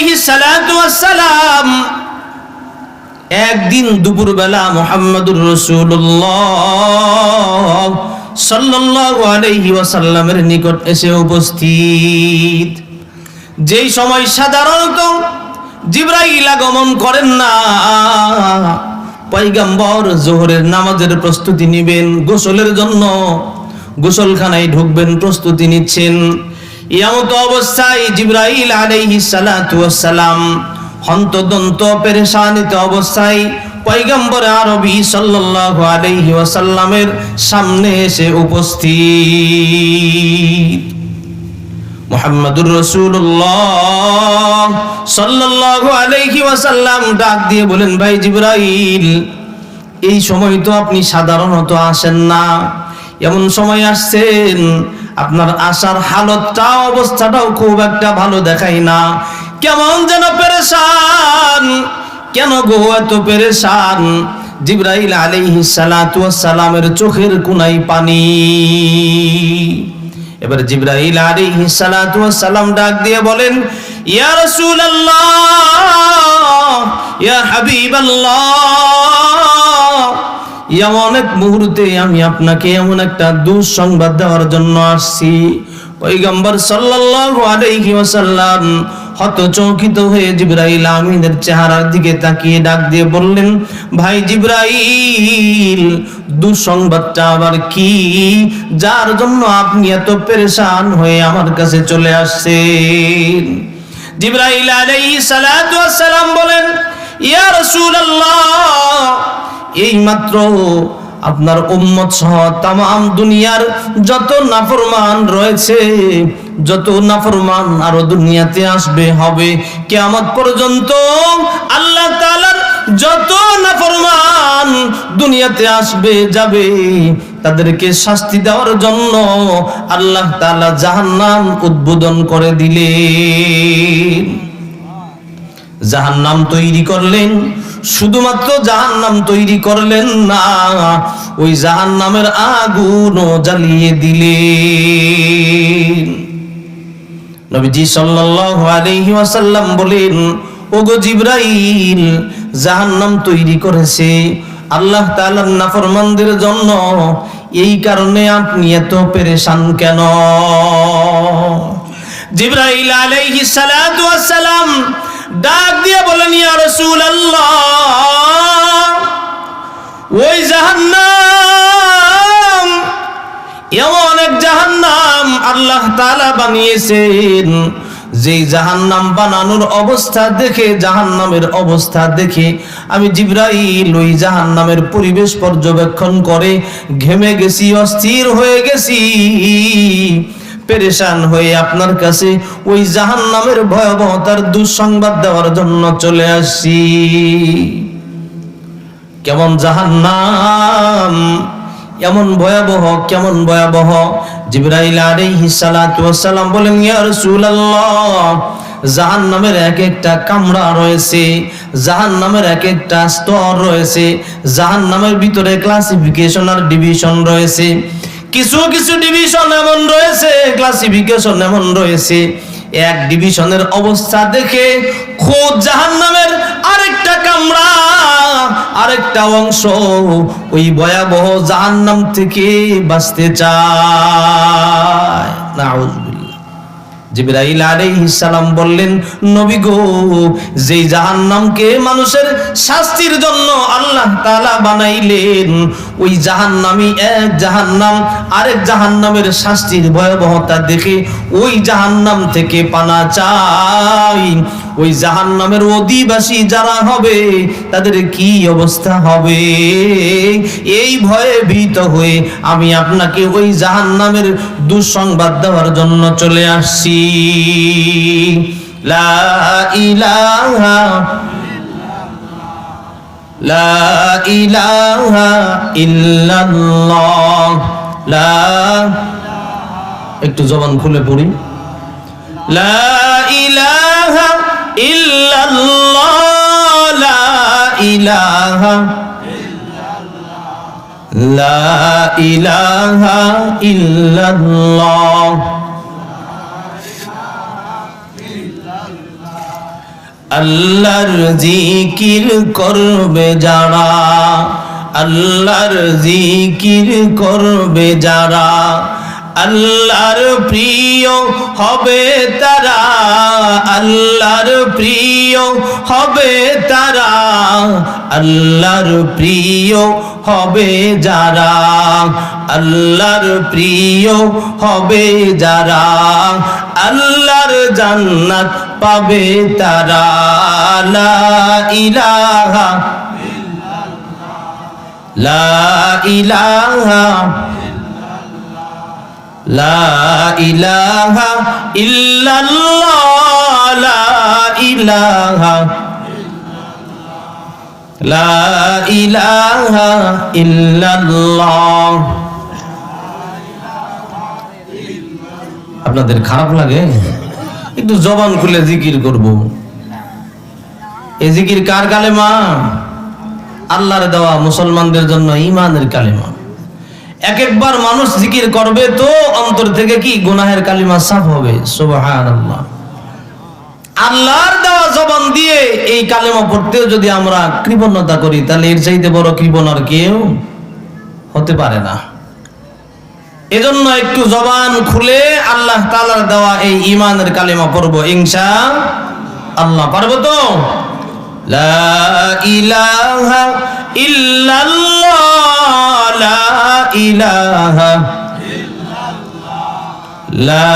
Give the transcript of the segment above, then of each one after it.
আলাইহিস সালাতু ওয়াস সালাম একদিন দুপুরবেলা মুহাম্মদুর রাসূলুল্লাহ সাল্লাল্লাহু আলাইহি ওয়াসাল্লামের নিকট এসে উপস্থিত। যেই সময় সাধারণত জিবরাইল আগমন করেন না, পয়গম্বর যোহরের নামাজের প্রস্তুতি নেবেন, গোসলের জন্য গোসলখানায় ঢুকবেন, প্রস্তুতি নিচ্ছেন। এমত অবস্থায় জিবরাইল আলাইহিস সালাতু ওয়াস সালাম হন্তদন্ত পেরেশানিত অবস্থায় পয়গম্বর আরবি সাল্লাল্লাহু আলাইহি ওয়াসাল্লামের সামনে এসে উপস্থিত। মুহাম্মদুর রাসূলুল্লাহ সাল্লাল্লাহু আলাইহি ওয়াসাল্লাম ডাক দিয়ে বলেন, ভাই জিবরাইল, এই সময় তো আপনি সাধারণত আসেন না, এমন সময় আসছেন আপনার আসার হালতটা অবস্থাটাও খুব একটা ভালো দেখাই না, কেমন যেন পেরেশান। কেন গো এত পেরেশান? জিবরাইল আলাইহিস সালাতু ওয়াস সালামের চোখের কোণায় পানি। এবার জিবরাইল আলাইহিস সালাতু ওয়াস সালাম ডাক দিয়ে বলেন, ইয়া রাসূলুল্লাহ, ইয়া হাবিবাল্লাহ, এমন এক মুহূর্তে আমি আপনাকে এমন একটা দুঃসংবাদ দেওয়ার জন্য আসছি। পয়গম্বর সাল্লাল্লাহু আলাইহি ওয়াসাল্লাম হতচকিত হয়ে জিবরাইল আমিনের চেহারার দিকে তাকিয়ে ডাক দিয়ে বললেন, ভাই জিবরাইল, দুঃসংবাদটা আবার কি, যার জন্য আপনি এত পেরেশান হয়ে আমার কাছে চলে আসছেন? জিবরাইল আলাইহিস সালাতু ওয়াস সালাম বলেন, ইয়া রাসূলুল্লাহ, এই মাত্র আপনার উম্মত সহ তামাম দুনিয়ার যত নাফরমান রয়েছে, যত নাফরমান আরো দুনিয়াতে আসবে হবে কিয়ামত পর্যন্ত, আল্লাহ তাআলার যত নাফরমান দুনিয়াতে আসবে যাবে, তাদেরকে শাস্তি দেওয়ার জন্য আল্লাহ তাআলা জাহান্নাম উদ্বোধন করে দিলেন। জাহান্নাম তৈরি করলেন, শুধুমাত্র জাহান্নাম তৈরি করলেন না, ওই জাহান্নামের আগুনও জ্বালিয়ে দিলেন। নবীজি সাল্লাল্লাহু আলাইহি ওয়াসাল্লাম বলেন, ওগো জিবরাইল, জাহান্নাম তৈরি করেছে আল্লাহ তাআলার নাফরমানদের জন্য, এই কারণে আপনি এত পেরেশান কেন? জিবরাইল আলাইহিস সালাতু ওয়াস সালাম ডাক দিয়ে বলেন, ইয়া রাসূলুল্লাহ, ওই জাহান্নাম এমন এক জাহান্নাম আল্লাহ তাআলা বানিয়েছেন, যেই জাহান্নাম বানানোর অবস্থা দেখে, জাহান্নামের অবস্থা দেখে আমি জিবরাইল ওই জাহান্নামের পরিবেশ পর্যবেক্ষণ করে ঘেমে গেছি, অস্থির হয়ে গেছি, পেরেশান হয়ে আপনার কাছে ওই জাহান্নামের ভয়াবহতার দুঃসংবাদ দেওয়ার জন্য চলে আসছি। কেমন জাহান্নাম, এমন ভয়াবহ, কেমন ভয়াবহ? জিবরাইল আলাইহিস সালাতু ওয়াস সালাম বলেন, ইয়া রাসূলুল্লাহ, জাহান্নামের এক একটা কামরা রয়েছে, জাহান্নামের এক একটা স্তর রয়েছে, জাহান্নামের ভিতরে ক্লাসিফিকেশন আর ডিভিশন রয়েছে। কিছু কিছু ডিভিশন এমন রয়েছে, ক্লাসিফিকেশন এমন রয়েছে, এক ডিভিশনের অবস্থা দেখে খোদ জাহান্নামের আরেকটা কামরা, আরেকটা অংশ ওই ভয়াবহ জাহান্নাম থেকে বাঁচতে চায়। নাউযুবিল্লাহ। জিবরাইল আলাইহিস সালাম বললেন, নবী গো, যেই জাহান্নামকে মানুষের শাস্তির জন্য আল্লাহ তাআলা বানাইলেন, ওই জাহান্নামী এক জাহান্নাম আরেক জাহান্নামের শাস্তির ভয়াবহতা দেখে ওই জাহান্নাম থেকে পানা চাই। ওই জাহান্নামের অধিবাসী যারা হবে তাদের কি অবস্থা হবে, এই ভয়ে ভীত হয়ে আমি আপনাকে ওই জাহান্নামের দুঃসংবাদ দেওয়ার জন্য চলে আসছি। লা ইলাহা লা ইলাহা ইল্লাল্লাহ, লা, একটু জবান খুলে পড়ি, লা ইলাহা ইল্লাল্লাহ, লা ইলাহা লা ইলাহা ইল্লাল্লাহ, আল্লাহর জিকির করবে যারা, আল্লাহর জিকির করবে যারা, আল্লাহর প্রিয় হবে তারা, আল্লাহর প্রিয় হবে তারা, আল্লাহর প্রিয় হবে যারা, আল্লাহর প্রিয় হবে যারা, আল্লাহর জান্নাত পাবে তারা। লা ইলাহা লা ইলাহা লা ইলাহা ইল্লাল্লাহ, লা ইলাহা লা ইলাহা ইল্লাল্লাহ। আপনাদের খারাপ লাগে? একটু জবান খুলে জিকির করব। এই জিকির কার কালেমা? আল্লাহর দেওয়া মুসলমানদের জন্য ঈমানের কালেমা। এক একবার মানুষ জিকির করবে তো অন্তর থেকে কি গুনাহের কালিমা সাফ হবে। সুবহানাল্লাহ। আল্লাহর দেওয়া জবান দিয়ে এই কালেমা পড়তেও যদি আমরা কৃপণতা করি, তাহলে এর চাইতে বড় কৃপণ আর কেউ হতে পারে না। এজন্য একটু জবান খুলে আল্লাহ তাআলার দেওয়া এই ঈমানের কালেমা পড়ব ইনশাআল্লাহ। পারবো তো? লা ইলাহা ইল্লাল্লাহ, লা ইলাহা লা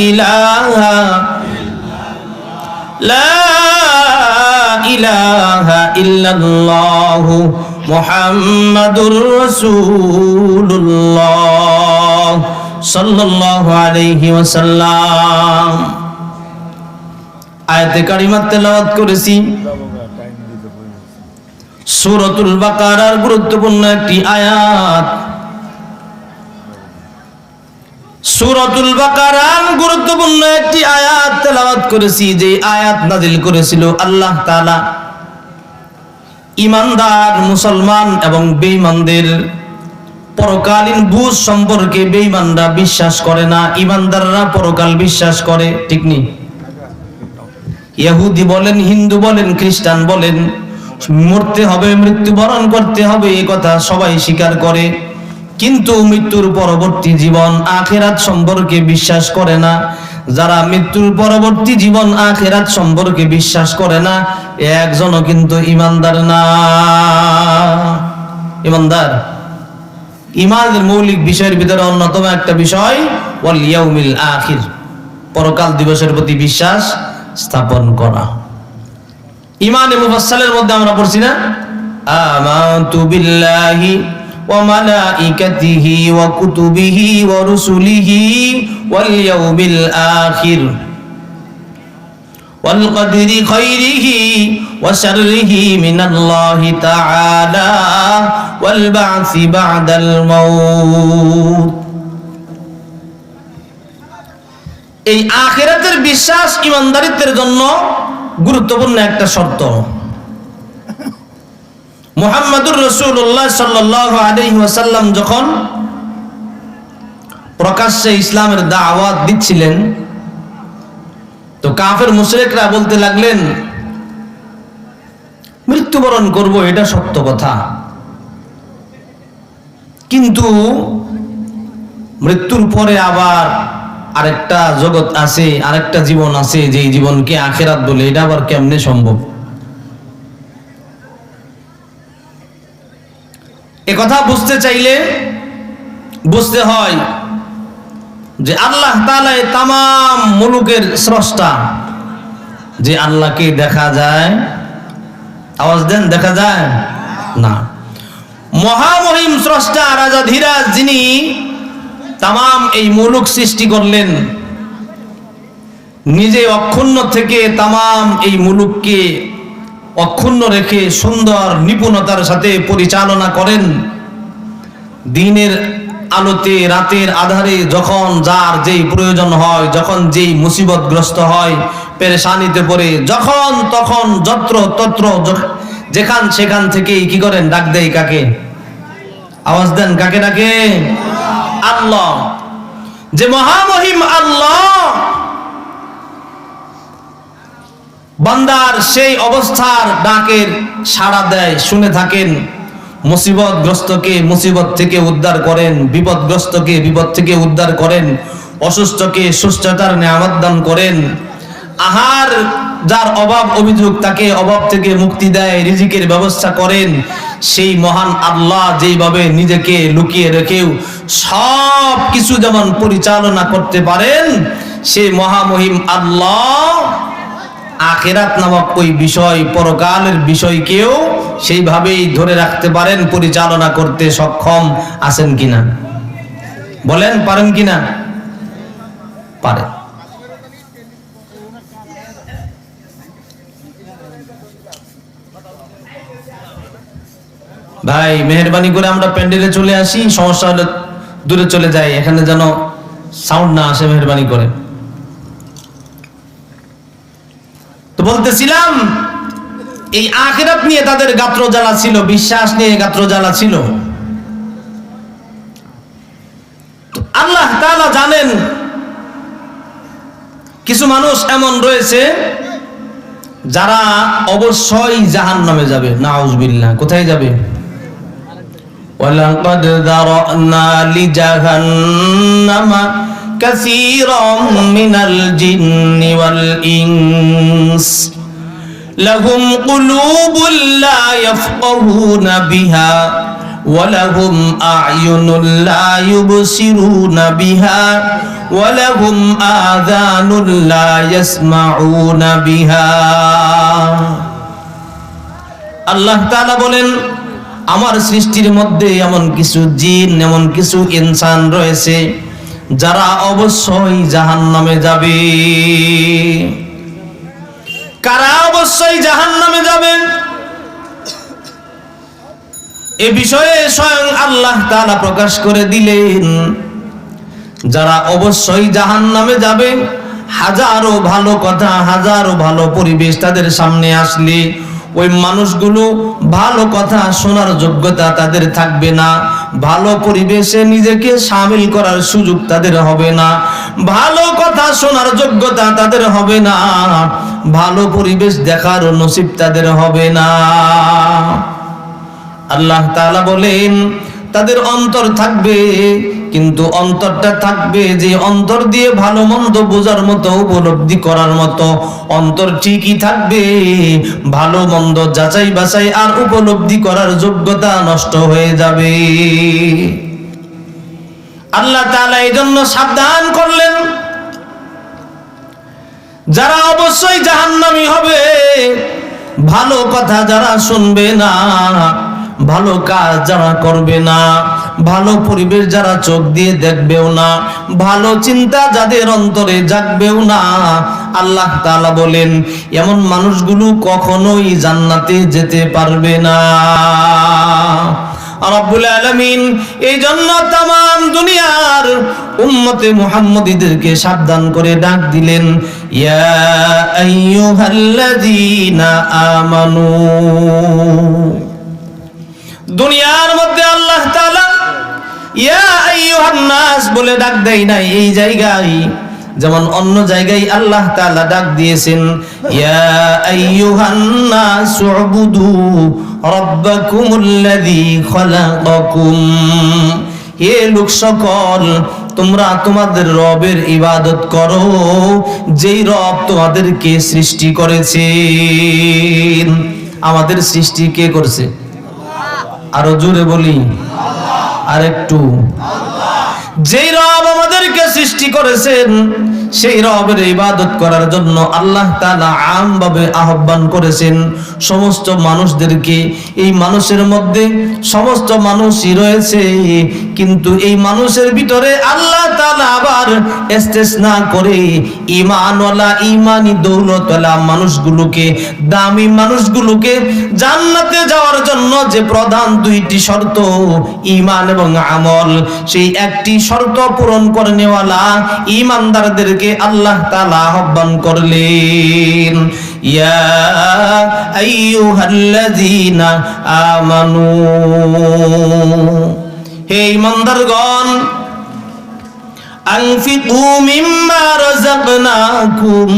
ইলাহা লা ইলাহা ইল্লাল্লাহ মুহাম্মাদুর রাসূলুল্লাহ সাল্লাল্লাহু আলাইহি ওয়াসাল্লাম। আয়াতে কারিমা তেলাওয়াত করেছি। সূরাতুল বাকারার গুরুত্বপূর্ণ একটি আয়াত। সূরাতুল বাকারার গুরুত্বপূর্ণ একটি আয়াত তেলাওয়াত করেছি, যে আয়াত নাযিল করেছিল আল্লাহ তাআলা ঈমানদার মুসলমান এবং বেঈমানদের পরকালীন বুঝ সম্পর্কে। বেঈমানরা বিশ্বাস করে না, ঈমানদাররা পরকাল বিশ্বাস করে। ঠিক নেই? ইহুদি বলেন, হিন্দু বলেন, খ্রিস্টান বলেন, মরতে হবে, মৃত্যুবরণ করতে হবে, এই কথা সবাই স্বীকার করে। কিন্তু মৃত্যুর পরবর্তী জীবন আখিরাত সম্পর্কে বিশ্বাস করে না। যারা মৃত্যুর পরবর্তী জীবন আখিরাত সম্পর্কে বিশ্বাস করে না, একজনও কিন্তু ঈমানদার না। ঈমানদার ঈমানের মৌলিক বিষয়ের ভিতরে অন্যতম একটা বিষয় ওয়াল ইয়াউমিল আখির, পরকাল দিবসের প্রতি বিশ্বাস স্থাপন করা। ঈমানে মুফাসসালের মধ্যে আমরা পড়ছি না, আমানতু বিল্লাহি ওয়া মালাইকাতিহি ওয়া কুতুবিহি ওয়া রুসুলিহি ওয়াল ইয়াউমিল আখির ওয়াল কদরি খাইরিহি ওয়া শাররিহি মিনাল্লাহি তাআলা ওয়াল বা'সি বা'দাল মাউত। এই আখিরাতের বিশ্বাস ঈমানদারিত্বের জন্য গুরুত্বপূর্ণ একটা শর্ত। মুহাম্মাদুর রাসূলুল্লাহ সাল্লাল্লাহু আলাইহি ওয়াসাল্লাম যখন প্রকাশ্যে ইসলামের দাওয়াত দিচ্ছিলেন, তো কাফের মুশরিকরা বলতে লাগলেন, মৃত্যুবরণ করব এটা সত্য কথা, কিন্তু মৃত্যুর পরে আবার আরেকটা জগৎ আছে, আরেকটা জীবন আছে, যেই জীবনকে আখিরাত বলে, এটা আবার কেমনে সম্ভব? এ কথা বুঝতে চাইলে বুঝতে হয় যে আল্লাহ তাআলা তাম মুলুকের স্রষ্টা। যে আল্লাহকে দেখা যায়? আওয়াজ দেন, দেখা যায় না। মহামহিম স্রষ্টা রাজা ধীরাজ, যিনি তাম এই মুলুক সৃষ্টি করলেন, নিজে অক্ষুণ্ণ থেকে তাম এই মুলুককে অক্ষুণ্ণ রেখে সুন্দর নিপুণতার সাথে পরিচালনা করেন। দিনের আলোতে, রাতের আধারে, যখন যার যেই প্রয়োজন হয়, যখন যেই মুসিবতগ্রস্ত হয়, পেরেশানিতে পড়ে, যখন তখন যত্র তত্র যেখান সেখান থেকেই কি করেন? ডাক দেয় কাকে? আওয়াজ দেন, কাকে ডাকে? আল্লাহ। যে মহামহিম আল্লাহ, বান্দার সেই অবস্থার ডাকের সাড়া দেয়, শুনে থাকেন। মুসিবতগ্রস্তকে মুসিবত থেকে উদ্ধার করেন, বিপদগ্রস্তকে বিপদ থেকে উদ্ধার করেন, অসুস্থকে সুস্থতার নিয়ামত দান করেন। আহার যার অভাব অভিযোগ তাকে অভাব থেকে মুক্তি দেয়, রিজিকের ব্যবস্থা করেন। সেই মহান আল্লাহ যেইভাবে নিজেকে লুকিয়ে রেখেও সব কিছু যেমন পরিচালনা করতে পারেন, সেই মহামহিম আল্লাহ আখিরাত নামক ওই বিষয়, পরকালের বিষয়কেও সেইভাবেই ধরে রাখতে পারেন, পরিচালনা করতে সক্ষম আছেন কিনা? বলেন, পারেন কিনা? পারেন। ভাই মেহেরবানি করে আমরা প্যান্ডেলে চলে আসি, সমস্যা হলে দূরে চলে যাই, এখানে যেন সাউন্ড না আসে, মেহেরবানি করে। তো বলতেছিলাম, এই আখিরাত নিয়ে তাদের গাত্র জ্বালা ছিল, বিশ্বাস নিয়ে গাত্র জ্বালা ছিল। আল্লাহ তাআলা জানেন কিছু মানুষ এমন রয়েছে যারা অবশ্যই জাহান্নামে যাবে, নাউযুবিল্লাহ। কোথায় যাবে? ওয়ালাকাদ যারানা লিজাহান্নামা কাসীরাম মিনাল জিন্নি ওয়াল ইনস লাহুম কুলুবুল লা ইয়াফকাহুনা বিহা ওয়ালাহুম আ'য়ুনুল লা ইউবসিরুনা বিহা ওয়ালাহুম আযানুল লা ইয়াসমাউনা বিহা। আল্লাহ তাআলা বলেন, আমার সৃষ্টির মধ্যে এমন কিছু জিন, এমন কিছু ইনসান রয়েছে যারা অবশ্যই জাহান্নামে যাবে। কারা অবশ্যই জাহান্নামে যাবে এ বিষয়ে স্বয়ং আল্লাহ তাআলা প্রকাশ করে দিলেন। যারা অবশ্যই জাহান্নামে যাবে, হাজারো ভালো কথা, হাজারো ভালো পরিবেশ তাদের সামনে আসলে ওই মানুষগুলো ভালো কথা শোনার যোগ্যতা তাদের থাকবে না, ভালো পরিবেশে নিজেকে শামিল করার সুযোগ তাদের হবে না, ভালো কথা শোনার যোগ্যতা তাদের হবে না, ভালো পরিবেশ দেখার নসিব তাদের হবে না। আল্লাহ তাআলা বলেন, তাদের অন্তর থাকবে, কিন্তু অন্তরটা থাকবে যে অন্তর দিয়ে ভালো মন্দ বোঝার মতো, উপলব্ধি করার মতো অন্তর ঠিকই থাকবে, ভালো মন্দ যাচাই বাছাই আর উপলব্ধি করার যোগ্যতা নষ্ট হয়ে যাবে। আল্লাহ তাআলা এই জন্য সাবধান করলেন, যারা অবশ্যই জাহান্নামী হবে, ভালো কথা যারা শুনবে না, ভালো কাজ যারা করবে না, ভালো পরিবেশ যারা চোখ দিয়ে দেখবেও না, ভালো চিন্তা যাদের অন্তরে জাগবেও না, আল্লাহ তাআলা বলেন এমন মানুষগুলো কখনোই জান্নাতে যেতে পারবে না। রব্বুল আলামিন এই জন্য তামাম দুনিয়ার উম্মতে মুহাম্মদীদেরকে সাবধান করে ডাক দিলেন, ইয়া আইয়ুহাল্লাযীনা আমানু। দুনিয়ার মধ্যে আল্লাহ তাআলা ইয়া আইয়ুহান নাস বলে ডাক দেয় নাই এই জায়গায়, যেমন অন্য জায়গায় আল্লাহ তাআলা ডাক দিয়েছেন, ইয়া আইয়ুহান নাস উবুদু রাব্বাকুমুল্লাযী খালাকাকুম। হে লোক সকল, তোমরা তোমাদের রবের ইবাদত করো, যেই রব তোমাদেরকে সৃষ্টি করেছেন। আমাদের সৃষ্টি কে করছে? আরো জোরে বলি, আরেকটু। যেই রব আমাদেরকে সৃষ্টি করেছেন, সেই রবের ইবাদত করার জন্য আল্লাহ তাআলা আমভাবে আহ্বান করেছেন সমস্ত মানুষদেরকে। এই মানুষের মধ্যে সমস্ত মানুষই রয়েছে, কিন্তু এই মানুষের ভিতরে আল্লাহ তাআলা আবার ইস্তেসনা করে ঈমানওয়ালা, ঈমানি দৌলতওয়ালা মানুষগুলোকে, দামি মানুষগুলোকে জান্নাতে যাওয়ার জন্য যে প্রধান দুইটি শর্ত, ঈমান এবং আমল, সেই একটি শর্ত পূরণ করে নেওয়ালা ঈমানদারদেরকে আল্লাহ তাআলা আহ্বান করলেন, ইয়া আইয়ুহাল্লাযীনা আমানু। হে ঈমানদারগণ, আনফিকু মিম্মা রাযাকনাকুম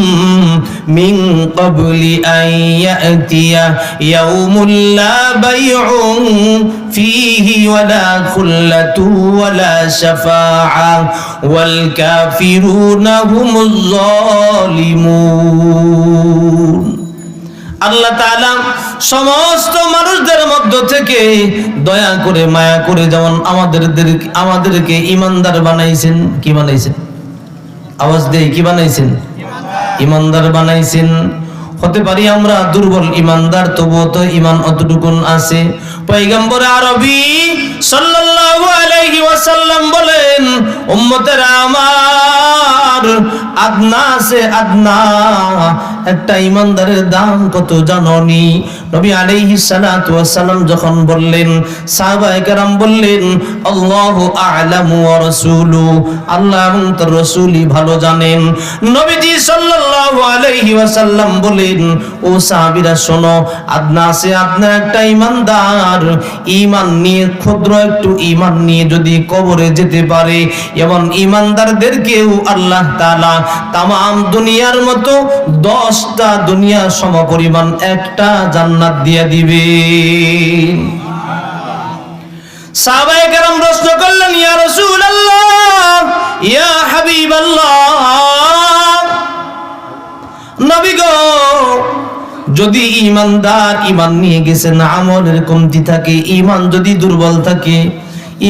মিন ক্বাবলি আন ইয়াতিয়া ইয়াউমুল লা বাইউন ফীহি ওয়ালা খুল্লাতু ওয়ালা শাফাআ ওয়াল কাফিরুনা হুমুজ যালিমুন। আল্লাহ তাআলা সমস্ত মানুষদের মধ্য থেকে দয়া করে মায়া করে যেমন আমাদেরকে ইমানদার বানাইছেন। কি বানাইছেন? আওয়াজ দেই, কি বানাইছেন? ইমানদার বানাইছেন। হতে পারি আমরা দুর্বল ইমানদার, তবুও তো ইমান অতটুকুন আছে। পয়গম্বর আরবি সাল্লাল্লাহু আলাইহি ওয়াসাল্লাম বলেন, উম্মতেরা আমার, আদনা সে আদনা, একটা ইমানদারের দাম কত জানোনি? নবী আলাইহিস সালাতু ওয়াসসালাম যখন বললেন, সাহাবায়ে কেরাম বললেন, আল্লাহু আ'লামু ওয়া রাসূলুহু, আল্লাহ এবং তার রাসূলই ভালো জানেন। নবীজি সাল্লাল্লাহু আলাইহি ওয়াসাল্লাম বলেন, ও সাহাবীরা শোনো, আদনা সে আদনা একটা ইমানদার, ঈমান নিয়ে, ক্ষুদ্র একটু ঈমান নিয়ে যদি কবরে যেতে পারে, এমন ঈমানদারদেরকেও আল্লাহ তাআলা তামাম দুনিয়ার মতো 10টা দুনিয়ার সমপরিমাণ একটা জান্নাত দিয়ে দিবে। সাহাবায়ে কেরাম প্রশ্ন করলেন, ইয়া রাসূলুল্লাহ, ইয়া হাবিবাল্লাহ, নবী গো, যদি ইমানদার ঈমান নিয়ে গেছেন, আমলের কমতি থাকে, ঈমান যদি দুর্বল থাকে,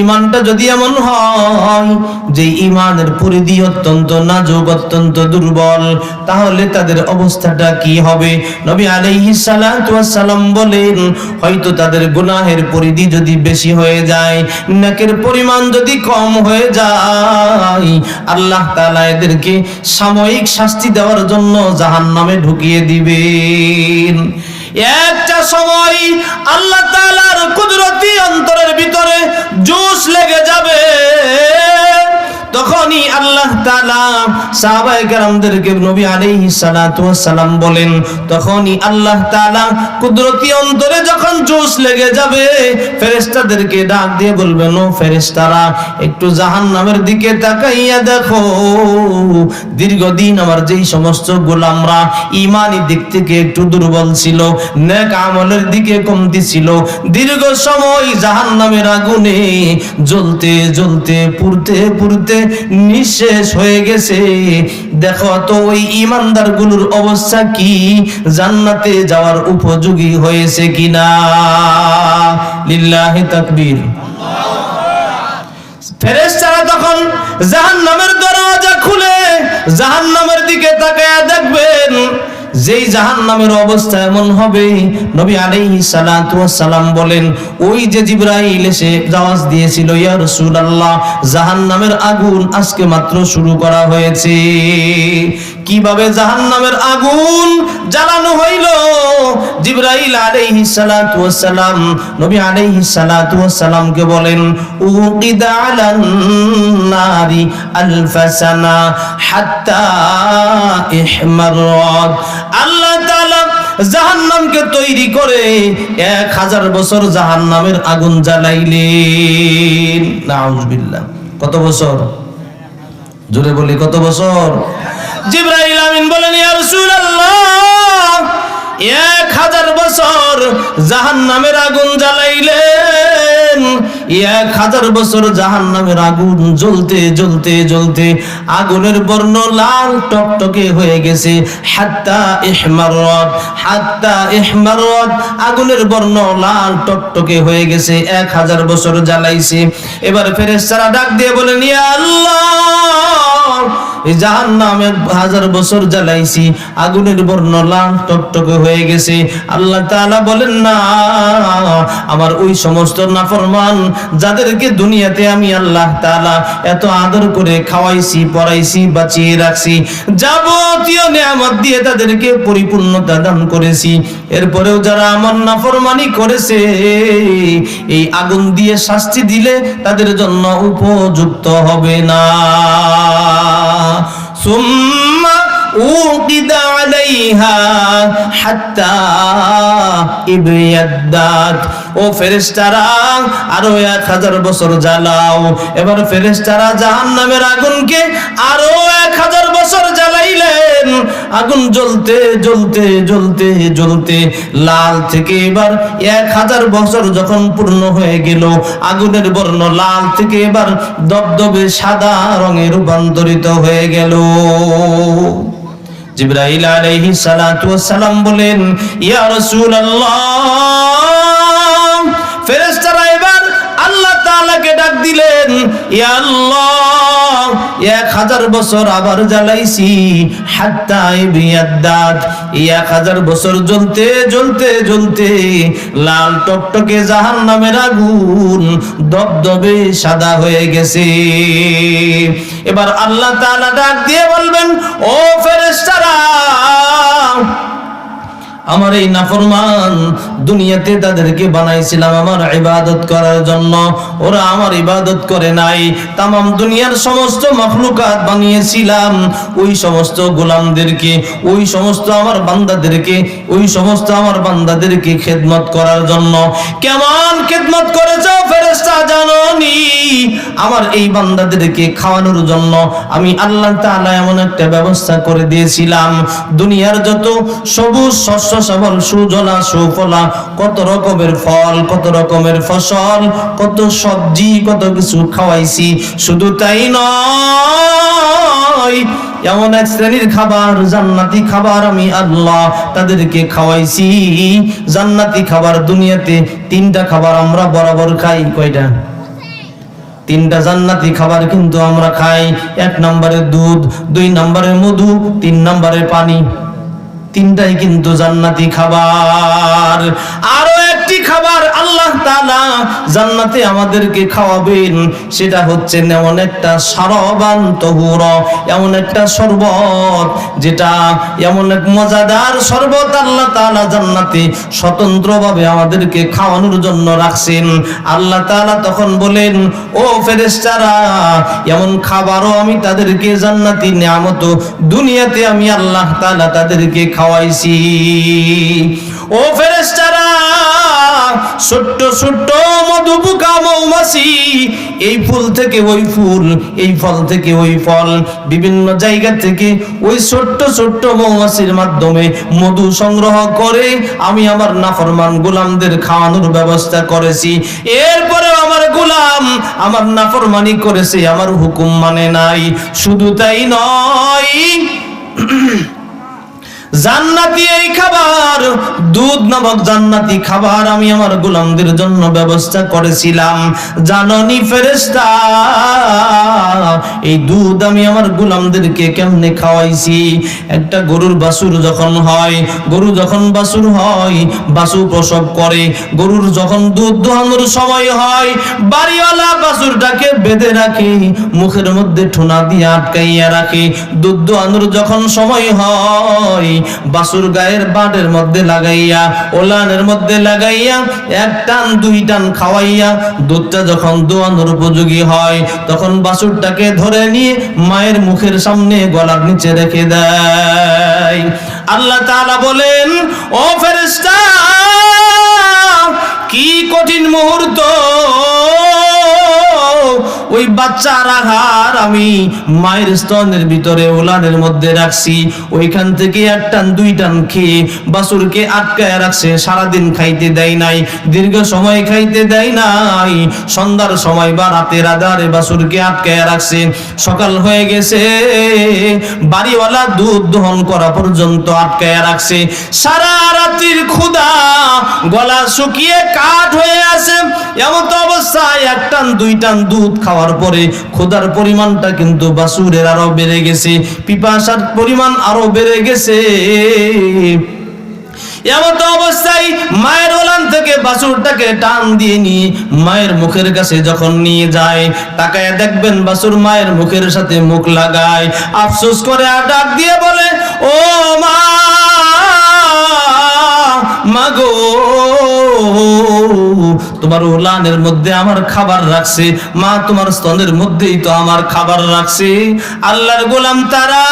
ঈমানটা যদি এমন হয় যে ঈমানের পরিধি অত্যন্ত নাজুক, অত্যন্ত দুর্বল, তাহলে তাদের অবস্থাটা কি হবে? নবী আলাইহিস সালাতু ওয়াসসালাম বলেন, হয়তো তাদের গুনাহের পরিধি যদি বেশি হয়ে যায়, নেকের পরিমাণ যদি কম হয়ে যায়, আল্লাহ তাআলা এদেরকে সাময়িক শাস্তি দেওয়ার জন্য জাহান্নামে ঢুকিয়ে দিবেন। একটা সময় আল্লাহ তাআলার কুদরতি অন্তরের ভিতরে জোশ লেগে যাবে, তখনই আল্লাহ তাআলা সাহাবায়ে কেরামদেরকে, নবী আলাইহিস সালাতু ওয়াসসালাম বলেন, তখনই আল্লাহ তাআলা কুদরতি অন্তরে যখন জোশ লেগে যাবে, ফেরেশতাদেরকে ডাক দিয়ে বলবেন, ও ফেরেশতারা, একটু জাহান্নামের দিকে তাকাইয়া দেখো। দীর্ঘদিন আমার যেই সমস্ত গোলামরা ঈমানি দিক থেকে একটু দুর্বল ছিল, নেক আমলের দিকে কমতি ছিল, দীর্ঘ সময় জাহান্নামের আগুনে জ্বলতে জ্বলতে পুড়তে পুড়তে নিঃশেষ হয়ে গেছে, দেখো তো ওই ঈমানদার গুলোর অবস্থা কি, জান্নাতে যাওয়ার উপযোগী হয়েছে কিনা। লিল্লাহি তাকবীর। ফেরেশতারা তখন জাহান্নামের দরজা খুলে জাহান্নামের দিকে তাকায়া দেখবেন, যেই জাহান্নামের অবস্থা এমন হবে, নবী আলাইহিস সালাতু ওয়াসসালাম বলেন, ওই যে জিবরাইল এসে আওয়াজ দিয়েছিল, ইয়া রাসূলুল্লাহ, জাহান্নামের আগুন আজকে মাত্র শুরু করা হয়েছে। কিভাবে জাহান্নামের আগুন জ্বালানো হইল? জিবরাইল আলাইহিস সালাতু ওয়াসসালাম নবী আলাইহিস সালাতু ওয়াসসালামকে বলেন, উকিদা আলান নারি আলফাসানা হাত্তা ইহমারাত। আল্লাহ তাআলা জাহান্নামকে তৈরি করে 1000 বছর জাহান্নামের আগুন জ্বালাইলেন। নাউযুবিল্লাহ। কত বছর? জোরে বলি, কত বছর? জিবরাইল আমিন বলেন, ইয়া রাসূলুল্লাহ, 1000 বছর জাহান্নামের আগুন জ্বালাইলেন। 1000 বছর জাহান্নামের আগুন জ্বলতে জ্বলতে জ্বলতে আগুনের বর্ণ লাল টকটকে হয়ে গেছে। হাত্তা ইহমারাত, হাত্তা ইহমারাত, আগুনের বর্ণ লাল টকটকে হয়ে গেছে। 1000 বছর জ্বালাইছে। এবার ফেরেশতারা ডাক দিয়ে বলেন, ইয়া আল্লাহ, এই জাহান্নামে 1000 বছর জ্বালাইছি, আগুনের বর্ণ লাল টকটকে হয়ে গেছে। আল্লাহ তাআলা বলেন, না, আমার ওই সমস্ত নাফরমান যাদেরকে দুনিয়াতে আমি আল্লাহ তাআলা এত আদর করে খাওয়াইছি, পড়াইছি, বাঁচিয়ে রাখছি, যাবতীয় নিয়ামত দিয়ে তাদেরকে পরিপূর্ণতা দান করেছি, এরপরেও যারা আমার নাফরমানি করেছে, এই আগুন দিয়ে শাস্তি দিলে তাদের জন্য উপযুক্ত হবে না। সুম্মা উকিদা আলাইহা হাত্তা ইবয়াদ্দাত। ও ফেরেশতারা আরো 1000 বছর জ্বালাও। এবার ফেরেশতারা জাহান্নামের আগুনকে আরো 1000 বছর জ্বালাইলেন। আগুন জ্বলতে জ্বলতে জ্বলতে জ্বলতে লাল থেকে এবার 1000 বছর যখন পূর্ণ হয়ে গেল, আগুনের বর্ণ লাল থেকে এবার দবদবে সাদা রঙে রূপান্তরিত হয়ে গেল। জিবরাইল আলাইহিস সালাতু ওয়াস সালাম বলেন, ইয়া রাসূলুল্লাহ, ফেরেশতারা এবার আল্লাহ তাআলাকে ডাক দিলেন, ইয়া আল্লাহ, 1000 বছর আবার জ্বালাইছি, হাত্তা ইবিয়াদ্দাত, 1000 বছর জ্বলতে জ্বলতে জ্বলতে লাল টকটকে জাহান্নামের আগুন দবদবে সাদা হয়ে গেছে। এবার আল্লাহ তাআলা ডাক দিয়ে বলবেন, ও ফেরেশতারা, আমার এই নাফরমান দুনিয়াতে তাদেরকে বানাইছিলাম আমার ইবাদত করার জন্য, ওরা আমার ইবাদত করে নাই। তামাম দুনিয়ার সমস্ত মাখলুকাত বানিয়েছিলাম ওই সমস্ত গোলামদেরকে, ওই সমস্ত আমার বান্দাদেরকে, ওই সমস্ত আমার বান্দাদেরকে খেদমত করার জন্য। কেমন খেদমত করেছো ফেরেশতা জানোনি? আমার এই বান্দাদেরকে খাওয়ানোর জন্য আমি আল্লাহ তাআলা এমন একটা ব্যবস্থা করে দিয়েছিলাম, দুনিয়ার যত সবুজ শস্য সবল সুজলা সুফলা, কত রকমের ফল, কত রকমের ফসল, কত সবজি, কত কিছু খাওয়াইছি। শুধু তাই নয়, এমন এক শ্রেণীর খাবার, জান্নাতি খাবার আমি আল্লাহ তাদেরকে খাওয়াইছি। জান্নাতি খাবার দুনিয়াতে 3টা খাবার আমরা বরাবর খাই। কয়টা? 3টা জান্নাতি খাবার কিন্তু আমরা খাই। 1 নম্বরে দুধ, 2 নম্বরে মধু, 3 নম্বরে পানি। 3টাই কিন্তু জান্নাতি খাবার। আরো একটি খাবার আল্লাহ তাআলা জান্নাতে আমাদেরকে খাওয়াবেন, সেটা হচ্ছে এমন একটা সারবান তহুর, এমন একটা শরবত, যেটা এমন এক মজাদার শরবত আল্লাহ তাআলা জান্নাতে স্বতন্ত্রভাবে আমাদেরকে খাওয়ানোর জন্য রাখছেন। আল্লাহ তাআলা তখন বলেন, ও ফেরেশতারা, এমন খাবারও আমি তাদেরকে জান্নাতি নিয়ামত দুনিয়াতে আমি আল্লাহ তাআলা তাদেরকে খাওয়াইছি। ও ফেরেশতারা, ছোট্ট ছোট্ট মধুপোকা মৌমাছি এই ফুল থেকে ওই ফুল, এই ফল থেকে ওই ফল, বিভিন্ন জায়গা থেকে ওই ছোট্ট ছোট্ট মৌমাছির মাধ্যমে মধু সংগ্রহ করে আমি আমার নাফরমান গোলামদের খাওয়ানোর ব্যবস্থা করেছি। এরপরেও আমার গোলাম আমার নাফরমানি করেছে, আমার হুকুম মানে নাই। শুধু তাই নয়, জান্নাতি এই খাবার, দুধ নামক জান্নাতি খাবার আমি আমার গোলামদের জন্য ব্যবস্থা করেছিলাম। জাননি ফেরেশতা, এই দুধ আমি আমার গোলামদেরকে কেমনে খাওয়াইছি? একটা গরুর বাছুর যখন হয়, গরু যখন বাছুর হয়, বাছু প্রসব করে, গরুর যখন দুধ দোহানোর সময় হয়, বাড়িওয়ালা বাছুরটাকে বেঁধে রাখে, মুখের মধ্যে ঠোনা দিয়ে আটকাইয়া রাখে। দুধ দোহানোর যখন সময় হয়, বাছুর গায়ের বাটের মধ্যে লাগাইয়া, ওলানের মধ্যে লাগাইয়া 1 টান 2 টান খাওয়াইয়া দুধটা যখন দোয়ানোর উপযোগী হয়, তখন বাছুরটাকে ধরে নিয়ে মায়ের মুখের সামনে গলার নিচে রেখে দেয়। আল্লাহ তাআলা বলেন, ও ফেরেশতা, কি কঠিন মুহূর্ত! ওই বাচ্চার আহার আমি মায়ের স্তনের ভিতরে ওলানের মধ্যে রাখছি, ওইখান থেকে 1 টান 2 টান খেয়ে বাছুরকে আটকায় রাখছে। সারাদিন খাইতে দেয় নাই, দীর্ঘ সময় খাইতে দেয় নাই। সন্ধ্যার সময় বা রাতের আধারে বাছুরকে আটকায় রাখছে। সকাল হয়ে গেছে, বাড়িওয়ালা দুধ দহন করা পর্যন্ত আটকায় রাখছে। সারা রাত্রির ক্ষুধা, গলা শুকিয়ে কাঠ হয়ে আছে। এমন অবস্থায় 1 টান 2 টান দুধ খাওয়ার পরে ক্ষুধার পরিমাণটা কিন্তু বাছুরের আরো বেড়ে গেছে, পিপাসার পরিমাণ আরো বেড়ে গেছে। এমন অবস্থায় মায়ের ওলান থেকে বাছুরটাকে টান দিয়ে নিয়ে মায়ের মুখের কাছে যখন নিয়ে যায়, তাকায় দেখবেন বাছুর মায়ের মুখের সাথে মুখ লাগায়, আফসোস করে আর ডাক দিয়ে বলে, ও মা, মাগো, তোমার উলানের মধ্যে আমার খাবার রাখছে, মা তোমার স্তনের মধ্যেই তো আমার খাবার রাখছে। আল্লাহর গোলাম তারা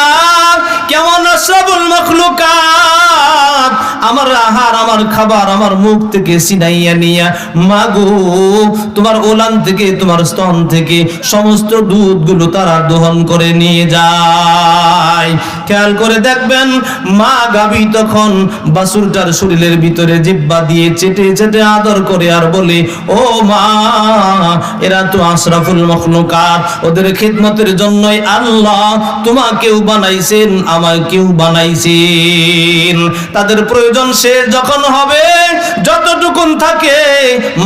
কেমন আশরাফুল মাখলুকাত, আমার আহার আমার খাবার আমার মুখ থেকে ছিনাইয়া নিয়া মাগো তোমার ওলান থেকে তোমার স্তন থেকে সমস্ত দুধগুলো তারা দহন করে নিয়ে যায়। খেয়াল করে দেখবেন মা গাভী তখন বাছুরটার শরীরের ভিতরে জিহ্বা দিয়ে চেটে চেটে আদর করে আর বলে, ও মা এরা তো আশরাফুল মাখলুকাত, ওদের খিদমতের জন্যই আল্লাহ তোমাকেও বানাইছেন আমাকেও বানাইছেন। তাদের প্রয়োজন শেষ যখন হবে, যতটুকুন থাকে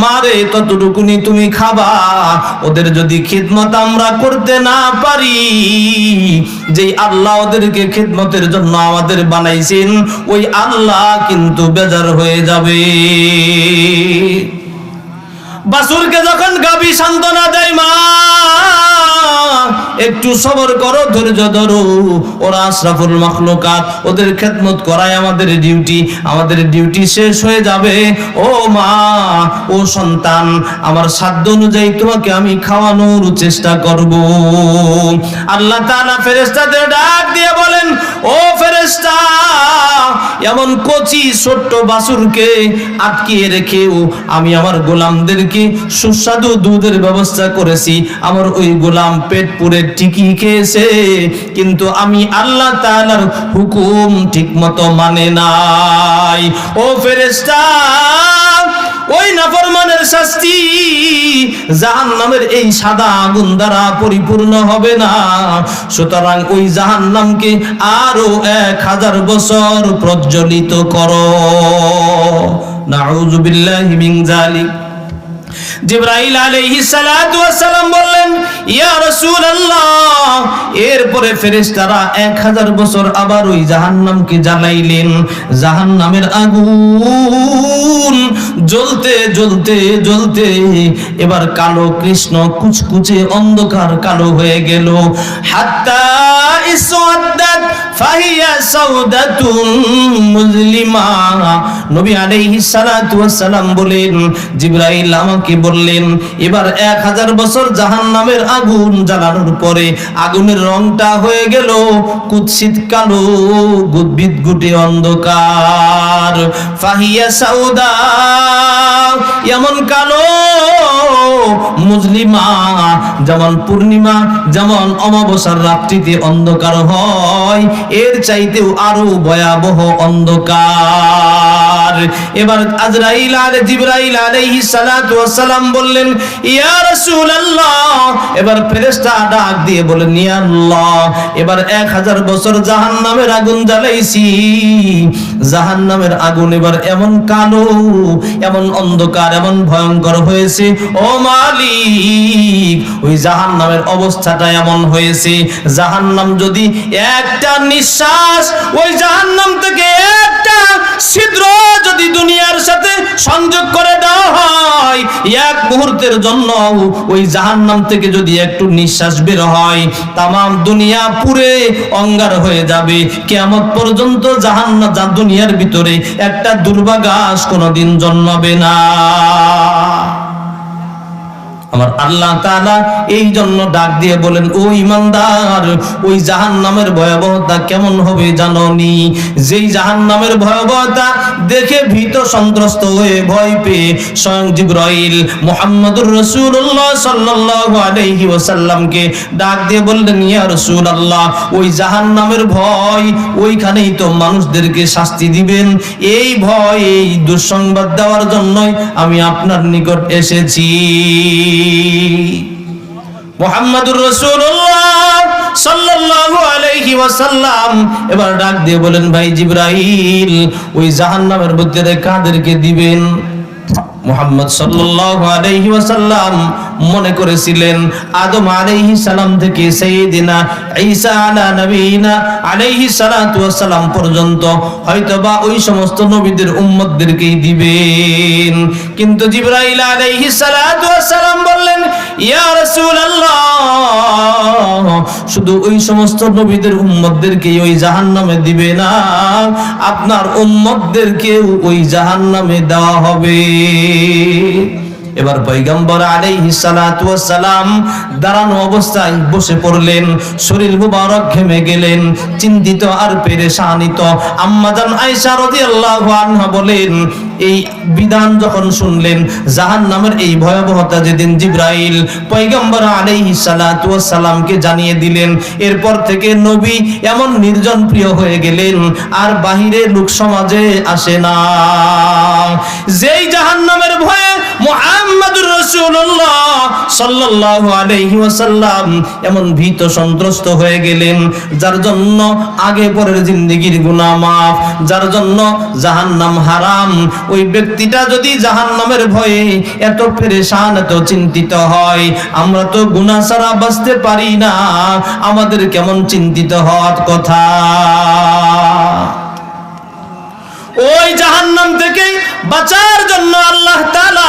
মারে ততটুকুনি তুমি খাবা। ওদের যদি খিদমত আমরা করতে না পারি, যেই আল্লাহ ওদেরকে খিদমতের জন্য আমাদের বানাইছেন ওই আল্লাহ কিন্তু বেজার হয়ে যাবে। বাছুরকে যখন গাভী সান্ত্বনা দেয়, মা একটু সবর করো, ধৈর্য ধরো, ওরা আশরাফুল মাখলুকাত, ওদের খেদমত করাই আমাদের ডিউটি, আমাদের ডিউটি শেষ হয়ে যাবে। ও মা ও সন্তান, আমার সাধ্য অনুযায়ী তোমাকে আমি খাওয়ানোর চেষ্টা করব। আল্লাহ তাআলা ফেরেশতাদের ডাক দিয়ে বলেন, ও ফেরেশতা, এমন কচি ছোট্ট বাছুরকে আটকিয়ে রেখেও আমি আমার গোলামদেরকে সুস্বাদু দুধের ব্যবস্থা করেছি। আমার ওই গোলাম পেট পুরে টিকি খেয়েছে, কিন্তু আমি আল্লাহ তাআলার হুকুম ঠিকমতো মানে নাই। ও ফেরেশতা, ওই নাফরমানের শাস্তি জাহান্নামের এই সাদা আগুন দ্বারা পরিপূর্ণ হবে না। সুতরাং ওই জাহান্নামকে আরো 1000 বছর প্রজ্বলিত করো। নাউযু বিল্লাহি মিন যালিক। জিবরাইল আলাইহিস সালাতু ওয়াস সালাম বললেন, ইয়া রাসূলুল্লাহ, এরপরে ফেরেশতারা 1000 বছর আবার ওই জাহান্নামকে জ্বালাইলেন। জাহান্নামের আগুন জ্বলতে জ্বলতে জ্বলতে এবার কালো কৃষ্ণ কুচকুচে অন্ধকার কালো হয়ে গেল। হাত্তা ইসওয়াদ্দাত ফাহিয়া সাউদাতুন মুজলিমা। নবী আলাইহিস সালাতু ওয়াস সালাম বলেন, জিবরাইল আমাকে বললেন, এবার 1000 বছর জাহান্নামের আগুন জ্বালানোর পরে আগুনের রংটা হয়ে গেল কুৎসিত কালো, গুটগুটে অন্ধকার। ফাহিয়া সাউদা, এমন কালো, মুজলিমা, যেমন পূর্ণিমা যেমন অমাবস্যার রাত্রিতে অন্ধকার হয়, এর চাইতেও আরো ভয়াবহ অন্ধকার। এবার আজরাইল আর জিবরাইল আলাইহিস সালাতু ওয়াস সালাম বললেন, ইয়া রাসূলুল্লাহ, এবার ফেরেশতা ডাক দিয়ে বলেন, ইয়া আল্লাহ, এবার 1000 বছর জাহান্নামের আগুন জ্বালাইছি। জাহান্নামের আগুন এবার এমন কালো, এমন অন্ধকার, এমন ভয়ঙ্কর হয়েছে, ও মালিক, ওই জাহান্নামের অবস্থাটা এমন হয়েছে, জাহান্নাম যদি একটা নিঃশ্বাস, ওই জাহান্নাম থেকে একটা ছিদ্র যদি দুনিয়ার সাথে সংযোগ করে দেওয়া হয়, এক মুহূর্তের জন্য ওই জাহান্নাম থেকে যদি একটু নিঃশ্বাস বের হয়, তামাম দুনিয়া পুরে অঙ্গার হয়ে যাবে। কিয়ামত পর্যন্ত জাহান্নাম, দুনিয়ার ভিতরে একটা দুর্বাঘাস কোনোদিন জন্মাবে না। আমার আল্লাহ তাআলা এই জন্য ডাক দিয়ে বলেন, ও ঈমানদার, ওই জাহান্নামের ভয়াবহতা কেমন হবে জানোনি? যেই জাহান্নামের ভয়াবহতা দেখে ভীত সন্ত্রস্ত হয়ে ভয় পেয়ে স্বয়ং জিবরাইল মুহাম্মদুর রাসূলুল্লাহ সাল্লাল্লাহু আলাইহি ওয়াসাল্লামকে ডাক দিয়ে বললেন, ইয়া রাসূলুল্লাহ, ওই জাহান্নামের ভয়, ওইখানেই তো মানুষদেরকে শাস্তি দিবেন। এই ভয়, এই দুঃসংবাদ দেওয়ার জন্যই আমি আপনার নিকট এসেছি। মুহাম্মদুর রাসূলুল্লাহ সাল্লাল্লাহু আলাইহি ওয়াসাল্লাম এবার ডাক দিয়ে বলেন, ভাই জিবরাইল, ওই জাহান্নামের ভিতরে কাদেরকে দিবেন? মুহাম্মদ সাল্লাল্লাহু আলাইহি ওয়াসাল্লাম মনে করেছিলেন আদম আলাইহিস সালাম থেকে সাইয়্যিদিনা ঈসা আলা নবীনা আলাইহিস সালাতু ওয়াস সালাম পর্যন্ত হয়তোবা ওই সমস্ত নবীদের উম্মতদেরকেই দিবেন। কিন্তু জিবরাইল আলাইহিস সালাতু ওয়াস সালাম বললেন, ইয়া রাসূলুল্লাহ, শুধু ওই সমস্ত নবীদের উম্মতদেরকেই ওই জাহান্নামে দিবে না, আপনার উম্মতদেরকেও ওই জাহান্নামে দেওয়া হবে। এবার পয়গম্বর আলাইহিস সালাতু ওয়াস সালাম দাঁড়ানো অবস্থায় বসে পড়লেন, শরীর মুবারক ঘেমে গেলেন, চিন্তিত আর পেরেশানিত। আম্মা জান আয়েশা রাদিয়াল্লাহু আনহা বলেন, এই বিধান যখন শুনলেন, জাহান্নামের এই ভয়াবহতা যেদিন জিবরাইল পয়গম্বর আলাইহিস সালাতু ওয়াস সালামকে জানিয়ে দিলেন, এরপর থেকে নবী এমন নির্জন প্রিয় হয়ে গেলেন, আর বাহিরে লোক সমাজে আসে না। যেই জাহান্নামের ভয়ে মুহাম্মদুর রাসূলুল্লাহ সাল্লাল্লাহু আলাইহি ওয়াসাল্লাম এমন ভীত সন্ত্রস্ত হয়ে গেলেন, যার জন্য আগে পরের জিন্দেগীর গুনাহ মাফ, যার জন্য জাহান্নাম হারাম, ওই ব্যক্তিটা যদি জাহান্নামের ভয়ে এত পেরেশান, এত চিন্তিত হয়, আমরা তো গুনাহ ছাড়া বাঁচতে পারি না, আমাদের কেমন চিন্তিত হওয়ার কথা। ওই জাহান্নাম থেকে বাঁচার জন্য আল্লাহ তাআলা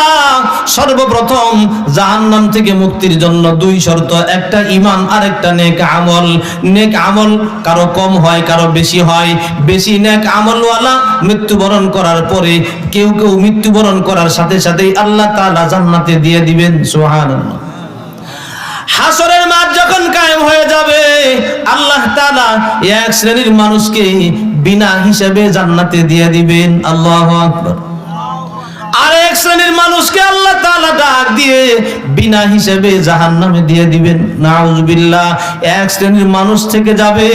সর্বপ্রথম জাহান্নাম থেকে মুক্তির জন্য দুই শর্ত, একটা ঈমান আর একটা নেক আমল। নেক আমল কারো কম হয়, কারো বেশি হয়। বেশি নেক আমলওয়ালা মৃত্যুবরণ করার পরে কেউ কেউ মৃত্যুবরণ করার সাথে সাথেই আল্লাহ তাআলা জান্নাতে দিয়ে দিবেন। সুবহানাল্লাহ। হাসরের মাঠ যখন কায়েম হয়ে যাবে, আল্লাহ তাআলা এক শ্রেণীর মানুষকে বিনা হিসাবে জান্নাতে দিয়ে দিবেন। আল্লাহু আকবার। আর এক শ্রেণীর মানুষকে আল্লাহ তাআলা ডাক দিয়ে বিনা হিসাবে জাহান্নামে দিয়ে দিবেন। নাউজুবিল্লাহ। এক শ্রেণীর মানুষ থেকে যাবে,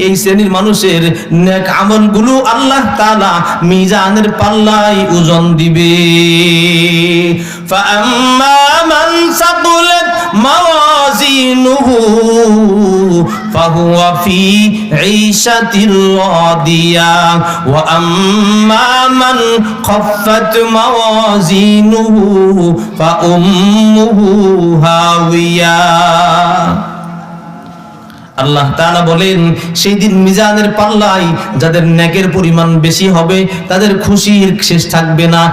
এই শ্রেণীর মানুষের নেক আমলগুলো আল্লাহ তাআলা মিজানের পাল্লায় ওজন দিবে। ফাআম্মা মান সাকুলাত মাওয়াজিনুহু ফাহুয়া ফি ঈশাতির রাদিয়া ওয়া আম্মা মান খাফফাত মাওয়াজিনুহু ফাউম্মুহু হাওিয়া। আল্লাহ তাআলা বলেন, সেই দিন মিজানের পাল্লায় যাদের নেকের পরিমাণ বেশি হবে, তাদের খুশির শেষ থাকবে না।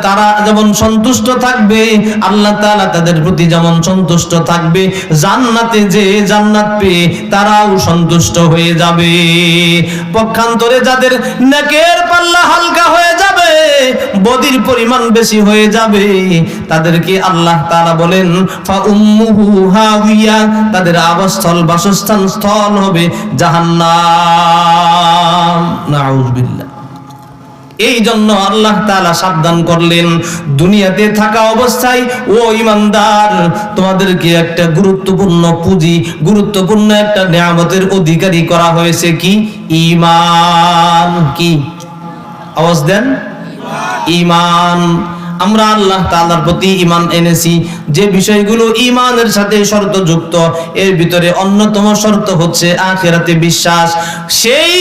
তারা যেমন সন্তুষ্ট থাকবে, আল্লাহ তাআলা তাদের প্রতি যেমন সন্তুষ্ট থাকবে, জান্নাতে যে জান্নাত পেয়ে তারাও সন্তুষ্ট হয়ে যাবে। পক্ষান্তরে যাদের নেকের পাল্লা হালকা হয়ে যাবে, বদির পরিমাণ বেশি হয়ে যাবে, তাদেরকে আল্লাহ তাআলা বলেন ফাউম্মুহু হাওিয়া, তাদের আবাসস্থল, বাসস্থান স্থল হবে জাহান্নাম। নাউজুবিল্লাহ। এই জন্য আল্লাহ তাআলা সাবধান করলেন, দুনিয়াতে থাকা অবস্থায় ও ঈমানদার, তোমাদেরকে একটা গুরুত্বপূর্ণ পুঁজি, গুরুত্বপূর্ণ একটা নিয়ামতের অধিকারী করা হয়েছে। কি? ঈমান। কি? আওয়াজ দেন। ঈমান। আমরা আল্লাহ তাআলার প্রতি ঈমান এনেছি, যে বিষয়গুলো ঈমানের সাথে শর্তযুক্ত, এর ভিতরে অন্যতম শর্ত হচ্ছে আখিরাতে বিশ্বাস। সেই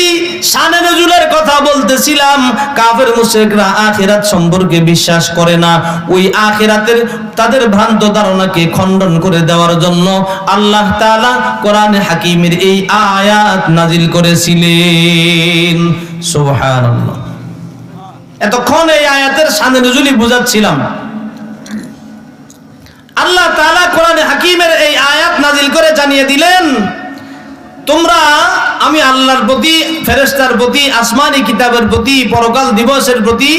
শানে নজুলের কথা বলতেছিলাম, কাফের মুশরিকরা আখিরাত সম্পর্কে বিশ্বাস করে না। ওই আখিরাতের তাদের ভ্রান্ত ধারণাকে খণ্ডন করে দেওয়ার জন্য আল্লাহ তাআলা কোরআনে হাকিমের এই আয়াত নাজিল করেছিলেন। সুবহানাল্লাহ। এতক্ষণ এই আয়াতের শানে নজুলি বুঝাচ্ছিলাম। আল্লাহ তাআলা কোরআনে হাকিমের এই আয়াত নাজিল করে জানিয়ে দিলেন, তোমরা আমি আল্লাহর প্রতি, ফেরেশতার প্রতি, আসমানি কিতাবের প্রতি, পরকাল দিবসের প্রতি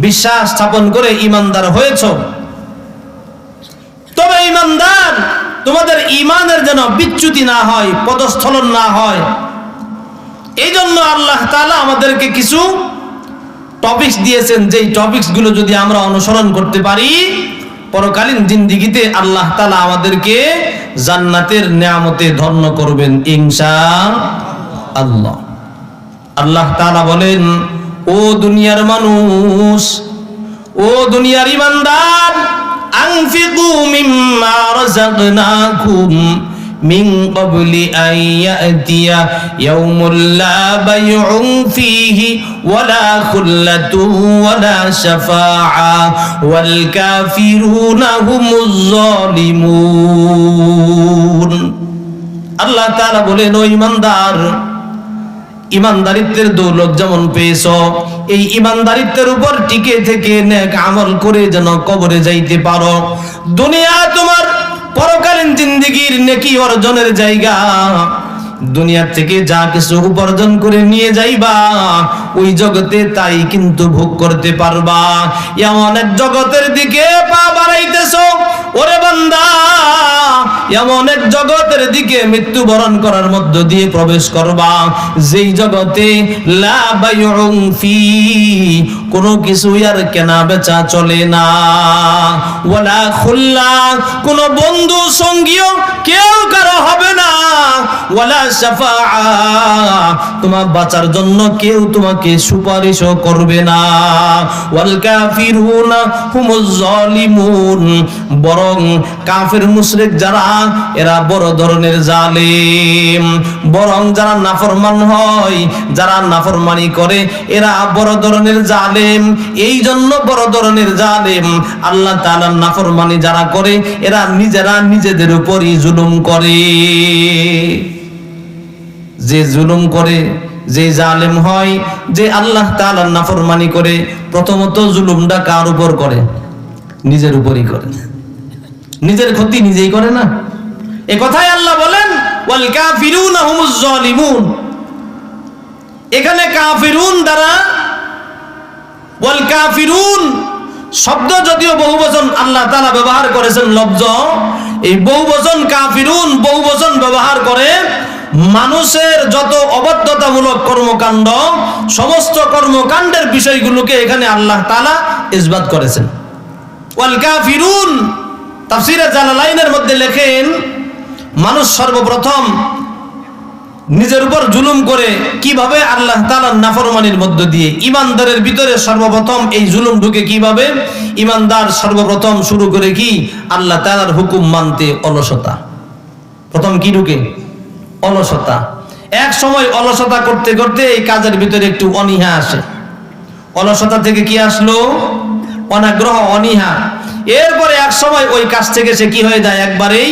বিশ্বাস স্থাপন করে ঈমানদার হয়েছো। তবে ঈমানদার, তোমাদের ঈমানের যেন বিচ্যুতি না হয়, পদস্খলন না হয়, এই জন্য আল্লাহ তাআলা আমাদেরকে কিছু টপিকস দিয়েছেন, যেই টপিকস গুলো যদি আমরা অনুসরণ করতে পারি, পরকালীন জিন্দেগিতে আল্লাহ তাআলা আমাদেরকে জান্নাতের নিয়ামতে ধন্য করবেন ইনশাআল্লাহ। আল্লাহ তাআলা বলেন, ও দুনিয়ার মানুষ, ও দুনিয়ার ঈমানদার, আনফিকু মিম্মা রাযাকনাকুম মিন ক্বাবলি আন ইয়াতিয়া ইয়াউমুল লা বাইউন ফীহি ওয়ালা খুল্লাতুন ওয়ালা শাফাআ ওয়াল কাফিরুনা হুমুজ যালিমুন। আল্লাহ তাআলা বলেন, ও ঈমানদার, ঈমানদারিত্বের দৌলত যেমন পেয়েছো, এই ঈমানদারিত্বের উপর টিকে থেকে নেক আমল করে যেন কবরে যাইতে পারো। দুনিয়া তোমার পরকালীন জিন্দেগীর নেকি অর্জনের জায়গা। দুনিয়া থেকে যা কিছু উপার্জন করে নিয়ে যাইবা ওই জগতে তাই কিন্তু ভোগ করতে পারবা। এমন এক জগতের দিকে পা বাড়াইতেছো ওরে বান্দা, এমন এক জগতের দিকে মৃত্যুবরণ করার মধ্য দিয়ে প্রবেশ করবা যেই জগতে লা বাইউন ফি, কোনো কিছু আর কেনা বেচা চলে না, ওয়ালা খুল্লা, কোনো বন্ধু সঙ্গীও কেউ কারো হবে না, ওয়ালা শাফাআ, তোমার বাঁচার জন্য কেউ তোমাকে সুপারিশও করবে না, ওয়াল কাফিরুনা হুমুজ জালিমুন, বরং কাফের মুশরিক যারা এরা বড় ধরনের জালিম, বরং যারা নাফরমান হয়, যারা নাফরমানি করে এরা বড় ধরনের জালিম। এই জন্য বড় ধরনের জালিম আল্লাহ তাআলার নাফরমানি যারা করে এরা নিজেরা নিজেদের উপরই জুলুম করে। যে জুলুম করে, যে জালেম হয়, যে আল্লাহ তাআলার নাফরমানি করে, প্রথমত জুলুমটা কার উপর করে? নিজের উপরই করে। নিজের ক্ষতি নিজেই করে না? এই কথাই আল্লাহ বলেন ওয়াল কাফিরুনা হুমুজ জালিমুন। এখানে কাফিরুন দ্বারা ওয়াল কাফিরুন শব্দ যদিও বহুবচন আল্লাহ তাআলা ব্যবহার করেছেন লফজ, এই বহুবচন কাফিরুন বহুবচন ব্যবহার করে মানুষের যত অবাধ্যতামূলক কর্মকাণ্ড, সমস্ত কর্মকাণ্ডের বিষয়গুলোকে এখানে আল্লাহ তাআলা ইসবাত করেছেন। ওয়াল কাফিরুন তাফসীরে জালালাইনের মধ্যে লেখেন মানুষ সর্বপ্রথম নিজের উপর জুলুম করে কিভাবে? আল্লাহ তাআলার নাফরমানির মধ্য দিয়ে। ইমানদারের ভিতরে সর্বপ্রথম এই জুলুম ঢুকে কিভাবে? ইমানদার সর্বপ্রথম শুরু করে কি? আল্লাহ তাআলার হুকুম মানতে অলসতা। প্রথম কি ঢুকে? অলসতা। এক সময় অলসতা করতে করতে এই কাজের ভিতরে একটু অনীহা আসে। অলসতা থেকে কি আসলো? অনাগ্রহ, অনীহা। এরপরে এক সময় ওই কাজ থেকে সে কি হয়ে যায়? একবারেই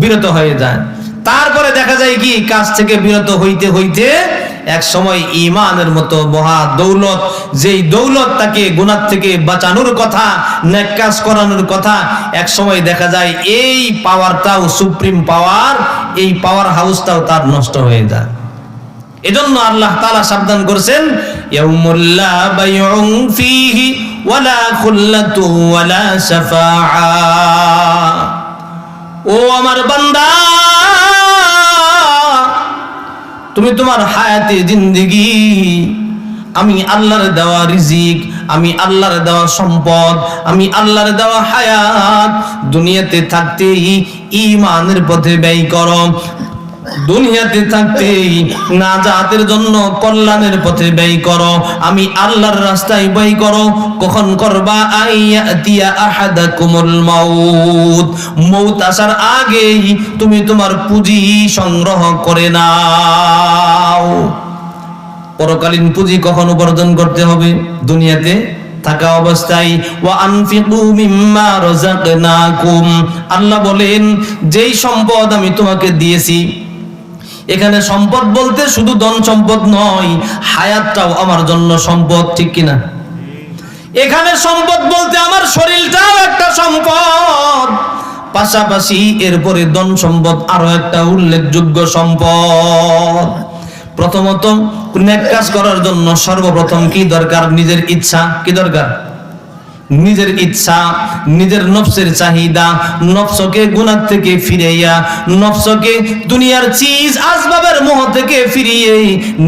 বিরত হয়ে যায়। তারপরে দেখা যায় কি কাজ থেকে বিরত হইতে হইতে এক সময় ঈমানের মতো মহা দৌলত, যেই দৌলত তাকে গুনাহ থেকে বাঁচানোর কথা, নেক কাজ করানোর কথা, এক সময় দেখা যায় এই পাওয়ারটাও, সুপ্রিম পাওয়ার, এই পাওয়ার হাউসটাও তার নষ্ট হয়ে যায়। এজন্য আল্লাহ তাআলা সাবধান করেছেন ইয়াউমুল লা বাইউন ফীহি ওয়ালা খুল্লাতু ওয়ালা শাফাআ। ও আমার বান্দা, তুমি তোমার হায়াতে জিন্দেগি, আমি আল্লাহর দেওয়া রিজিক, আমি আল্লাহর দেওয়া সম্পদ, আমি আল্লাহর দেওয়া হায়াত দুনিয়াতে থাকতেই ঈমানের পথে ব্যয় করো। দুনিয়াতে থাকতেই নাজাতের জন্য কল্যাণের পথে ব্যয় করো। আমি আল্লাহর রাস্তায় ব্যয় করো। কখন করবা? আইয়াতিয়া আহাদাকুমুল মাউত, মউত আসার আগেই তুমি তোমার পুঁজি সংগ্রহ করে নাও। পরকালীন পুঁজি কখন উপার্জন করতে হবে? দুনিয়াতে থাকা অবস্থায়। ওয়া আনফিকু মিম্মা রাযাকনাকুম, আল্লাহ বলেন যেই সম্পদ আমি তোমাকে দিয়েছি, এখানে সম্পদ বলতে শুধু ধন সম্পদ নয়, হায়াতটাও আমার জন্য সম্পদ, ঠিক কিনা? এখানে সম্পদ বলতে আমার শরীরটাও একটা সম্পদ, পাশাপাশি এরপরে ধন সম্পদ আরো একটা উল্লেখযোগ্য সম্পদ। প্রথমত নেক কাজ করার জন্য সর্বপ্রথম কি দরকার? নিজের ইচ্ছা। কি দরকার? নিজের ইচ্ছা, নিজের নফসের চাহিদা, নফসকে গুনাহ থেকে ফিরাইয়া, নফসকে দুনিয়ার চিজ আসবাবের মোহ থেকে ফিরিয়ে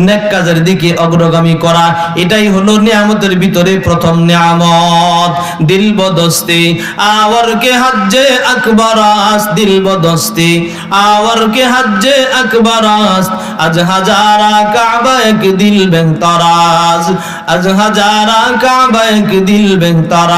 নেক কাজের দিকে অগ্রগামী করা। এটাই হলো নিয়ামতের ভিতরে প্রথম নিয়ামত। দিল বদস্তে আওয়ার কে হজ্জে আকবরাস, দিল বদস্তে আওয়ার কে হজ্জে আকবরাস, আজ হাজারা কাবা এক দিল বেহতরাজ, আজ হাজারা কাবা এক দিল বেহতরাজ।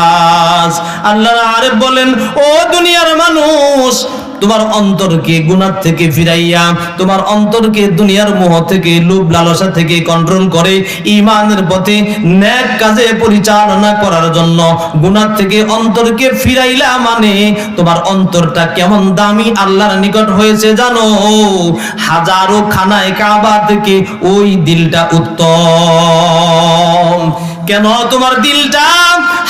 আল্লাহর আরেফ বলেন, ও দুনিয়ার মানুষ, তোমার অন্তরকে গুনাহ থেকে ফিরাইয়া, তোমার অন্তরকে দুনিয়ার মোহ থেকে, লোভ লালসা থেকে কন্ট্রোল করে ঈমানের পথে নেক কাজে পরিচালনা করার জন্য গুনাহ থেকে অন্তরকে ফিরাইলা মানে তোমার অন্তরটা কেমন দামি আল্লাহর নিকট হয়েছে জানো? হাজারো খানায় কাবা থেকে ওই দিলটা উত্তম। কেন তোমার দিলটা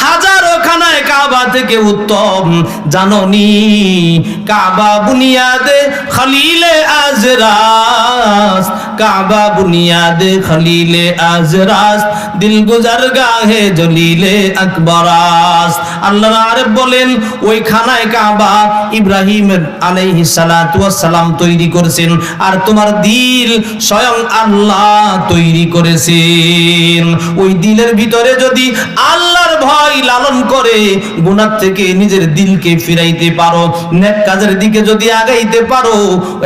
হাজারো খানায় কাবা থেকে উত্তম জাননি? কাবা বুনিয়াদে খলিলে আজরাস, কাবা বুনিয়াদে খলিলে আজরাস, দিল গুজার গাহে জলিলে আকবরাস। আল্লাহ আরেফ বলেন ওই খানায় কাবা ইব্রাহিম আলাইহিস সালাতু ওয়াস সালাম তৈরি করেছেন, আর তোমার দিল স্বয়ং আল্লাহ তৈরি করেছেন। ওই দিলের ভিতরে যদি আল্লাহর ভয় লালন করে গুনাহ থেকে নিজের দিলকে ফিরাইতে পারো, নেক কাজের দিকে যদি আগাইতে পারো,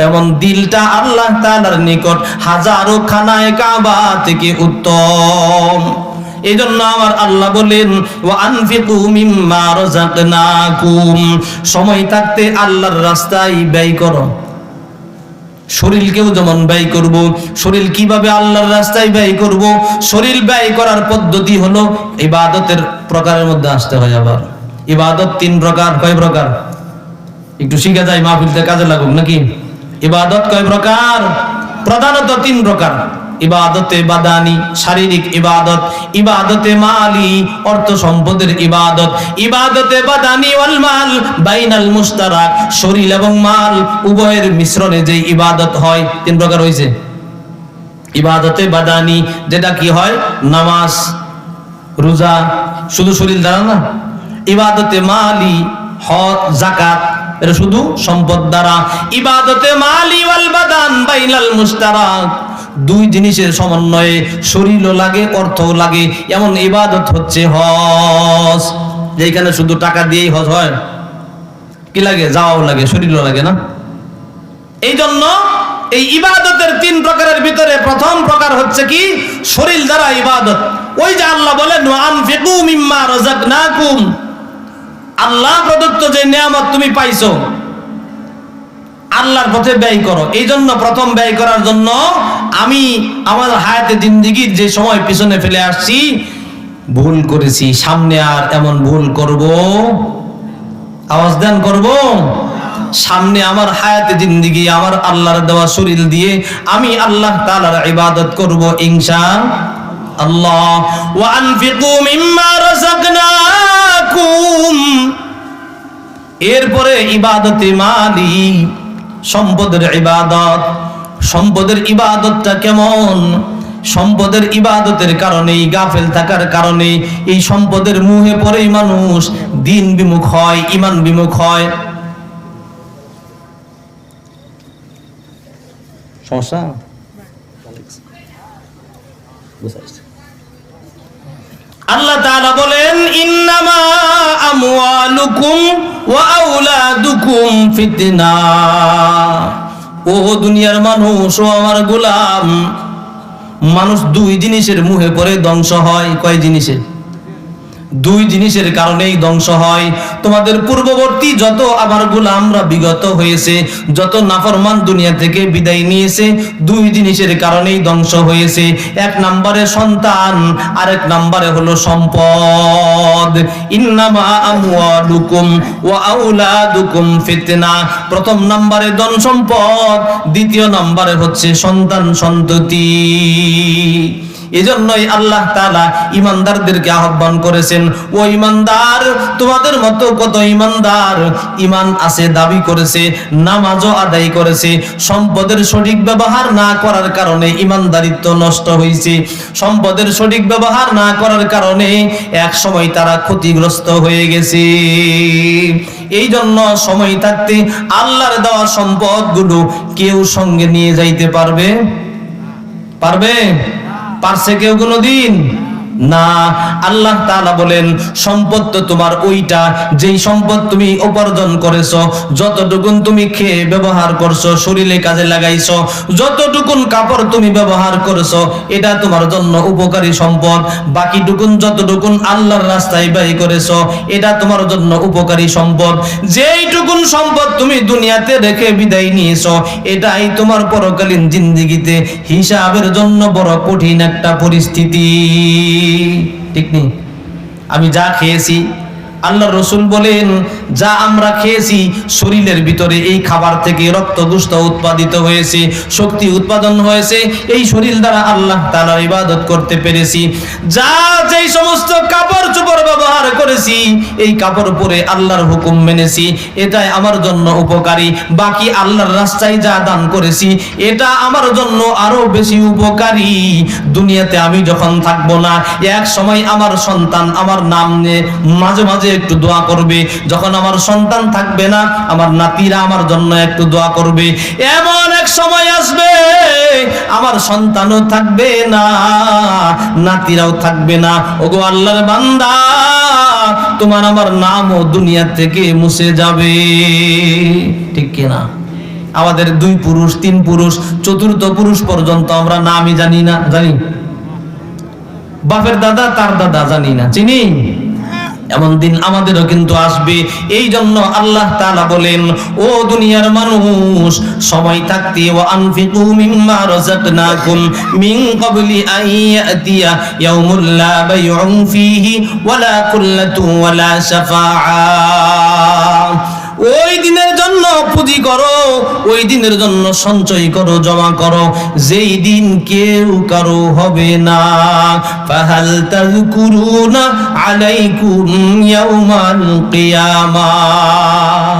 এমন দিলটা আল্লাহ তাআলার নিকট হাজারো খানায় কাবা থেকে উত্তম। এজন্য আমার আল্লাহ বলেন ওয়া আনফিকু মিম্মা রাযাকনাকুম, সময় থাকতে আল্লাহর রাস্তায় ব্যয় করো। শরীরকেও যেমন ব্যয় করব, শরীর কিভাবে আল্লাহর রাস্তায় ব্যয় করব? শরীর ব্যয় করার পদ্ধতি হলো ইবাদতের প্রকারের মধ্যে আসতে হয়। আবার ইবাদত তিন প্রকার। কয় প্রকার? একটু শিখে যায়, মাহফিলতে কাজে লাগুক নাকি? ইবাদত কয় প্রকার? প্রধানত তিন প্রকার। ইবাদতে বাদানি শারীরিক ইবাদত, ইবাদতে মালি অর্থ সম্পদের ইবাদত, ইবাদতে বাদানি ওয়াল মাল বাইনাল মুশতারাক, শরীর এবং মাল উভয়ের মিশ্রণে যে ইবাদত হয়। তিন প্রকার হইছে। ইবাদতে বাদানি যেটা কি হয়? নামাজ, রোজা, শুধু শরীর দ্বারা না। ইবাদতে মালি হজ, যাকাত, এটা শুধু সম্পদ দ্বারা। ইবাদতে মালি ওয়াল বাদান বাইনাল মুশতারাক, দুই জিনিসের সমন্বয়ে শরীরও লাগে অর্থও লাগে, এমন ইবাদত হচ্ছে হজ। যেখানে শুধু টাকা দিয়েই হজ হয়, কি লাগে? যাওয়াও লাগে, শরীরও লাগে না? এই জন্য এই ইবাদতের তিন প্রকারের ভিতরে প্রথম প্রকার হচ্ছে কি? শরীর দ্বারা ইবাদত। ওই যে আল্লাহ বলেন ওয়া আনফিকু মিম্মা রাযাকনাকুম, আল্লাহ প্রদত্ত যে নিয়ামত তুমি পাইছো আল্লাহর পথে ব্যয় করো। এই জন্য প্রথম ব্যয় করার জন্য আমি আমার হায়াতে জিন্দেগির যে সময় পিছনে ফেলে আসছি, ভুল করেছি, সামনে আর এমন ভুল করব, আওয়াজ দেন, করব। সামনে আমার হায়াতে জিন্দেগি আমার আল্লাহর দেওয়া শরীর দিয়ে আমি আল্লাহ তাআলার ইবাদত করব ইনশাআল্লাহ। ওয়া আনফিকু মিম্মা রাযাকনাকুম, এরপরে ইবাদতে মালি সম্পদের ইবাদত। সম্পদের ইবাদতটা কেমন? সম্পদের ইবাদতের কারণে, গাফেল থাকার কারণে এই সম্পদের মুহে পড়েই মানুষ দিন বিমুখ হয়, ঈমান বিমুখ হয়। সমস্যা? আল্লাহ তাআলা বলেন ইন্নামা আমওয়ালুকুম ওয়া আওলাদুকুম ফিতনা। ও দুনিয়ার মানুষ, ও আমার গোলাম, মানুষ দুই জিনিসের মুহে পড়ে ধ্বংস হয়। কয় জিনিসের? দুই জিনিসের কারণেই ধ্বংস হয়। তোমাদের পূর্ববর্তী যত আমার গোলামরা বিগত হয়েছে, যত নাফরমান দুনিয়া থেকে বিদায় নিয়েছে, দুই জিনিসের কারণেই ধ্বংস হয়েছে। এক নম্বরে সন্তান, আরেক নম্বরে হলো সম্পদ। ইন্নামা আমওয়ালুকুম ওয়া আওলাদুকুম ফিতনা। প্রথম নম্বরে ধন সম্পদ, দ্বিতীয় নম্বরে হচ্ছে সন্তান সন্ততি। এজন্যই আল্লাহ তাআলা ঈমানদারদেরকে আহ্বান করেছেন, ও ঈমানদার, তোমাদের মতো কত ঈমানদার ঈমান আছে দাবি করেছে, নামাজও আদায় করেছে, সম্পদের সঠিক ব্যবহার না করার কারণে ঈমানদারিত্ব নষ্ট হয়েছে। সম্পদের সঠিক ব্যবহার না করার কারণে এক সময় তারা ক্ষতিগ্রস্ত হয়ে গেছে। এই জন্য সময় থাকতে আল্লাহর দেওয়া সম্পদগুলো কেউ সঙ্গে নিয়ে যাইতে পারবে? পারছে কেউ কোনোদিন? না। আল্লাহ তাআলা বলেন সম্পদ তো তোমার ওইটা যেই সম্পদ তুমি উপার্জন করেছো, যতটুকুন তুমি খেয়ে ব্যবহার করছো, শরীরে কাজে লাগাইছো, যতটুকুন কাপড় তুমি ব্যবহার করেছো, এটা তোমার জন্য উপকারী সম্পদ। বাকিটুকুন যতটুকুন আল্লাহর রাস্তায় ব্যয় করেছো, এটা তোমার জন্য উপকারী সম্পদ। যেইটুকুন সম্পদ তুমি দুনিয়াতে রেখে বিদায় নিয়েছো, এটাই তোমার পরকালীন জিন্দেগিতে হিসাবের জন্য বড় কঠিন একটা পরিস্থিতি। ঠিক নেই? আমি যা খেয়েছি, আল্লাহর রাসূল বলেন, যা আমরা খেয়েছি শরীরের ভিতরে এই খাবার থেকে রক্ত গোশত উৎপাদিত হয়েছে, শক্তি উৎপাদন হয়েছে, এই শরীর দ্বারা আল্লাহ তাআলার ইবাদত করতে পেরেছি। যা যেই সমস্ত কাপড় চোপড় ব্যবহার করেছি, এই কাপড় পরে আল্লাহর হুকুম মেনেছি, এটাই আমার জন্য উপকারী। বাকি আল্লাহর রাস্তায় যা দান করেছি, এটা আমার জন্য আরো বেশি উপকারী। দুনিয়াতে আমি যখন থাকবো না, এক সময় আমার সন্তান আমার নাম নিয়ে মাঝে মাঝে একটু দোয়া করবে। যখন আমার সন্তান থাকবে না, আমার নাতিরা আমার জন্য একটু দোয়া করবে। এমন এক সময় আসবে আমার সন্তানও থাকবে না, নাতিরাও থাকবে না। ওগো আল্লাহর বান্দা, তোমার আমার নামও দুনিয়া থেকে মুছে যাবে। ঠিক কিনা? আমাদের 2 পুরুষ 3 পুরুষ 4th পুরুষ পর্যন্ত আমরা নামই জানি না। জানি? বাপের দাদা তার দাদা জানি না, চিনি? এমন দিন আমাদেরও কিন্তু আসবে। এই জন্য আল্লাহ তাআলা বলেন, ও দুনিয়ার মানুষ, সময় থাকতে ওয়া আনফিকু মিম্মা রাযাকনাকুম মিন ক্বাবলি আন ইয়াতিয়া ইয়াউমুল লা বাইউন ফীহি ওয়ালা কুল্লাতু ওয়ালা শাফাআ। ওই দিনের জন্য পুঁজি করো, ওই দিনের জন্য সঞ্চয় করো, জমা করো, যেই দিন কেউ কারো হবে না। ফাহাল তাযকুরুনা আলাইকুম ইয়াউমাল কিয়ামাহ।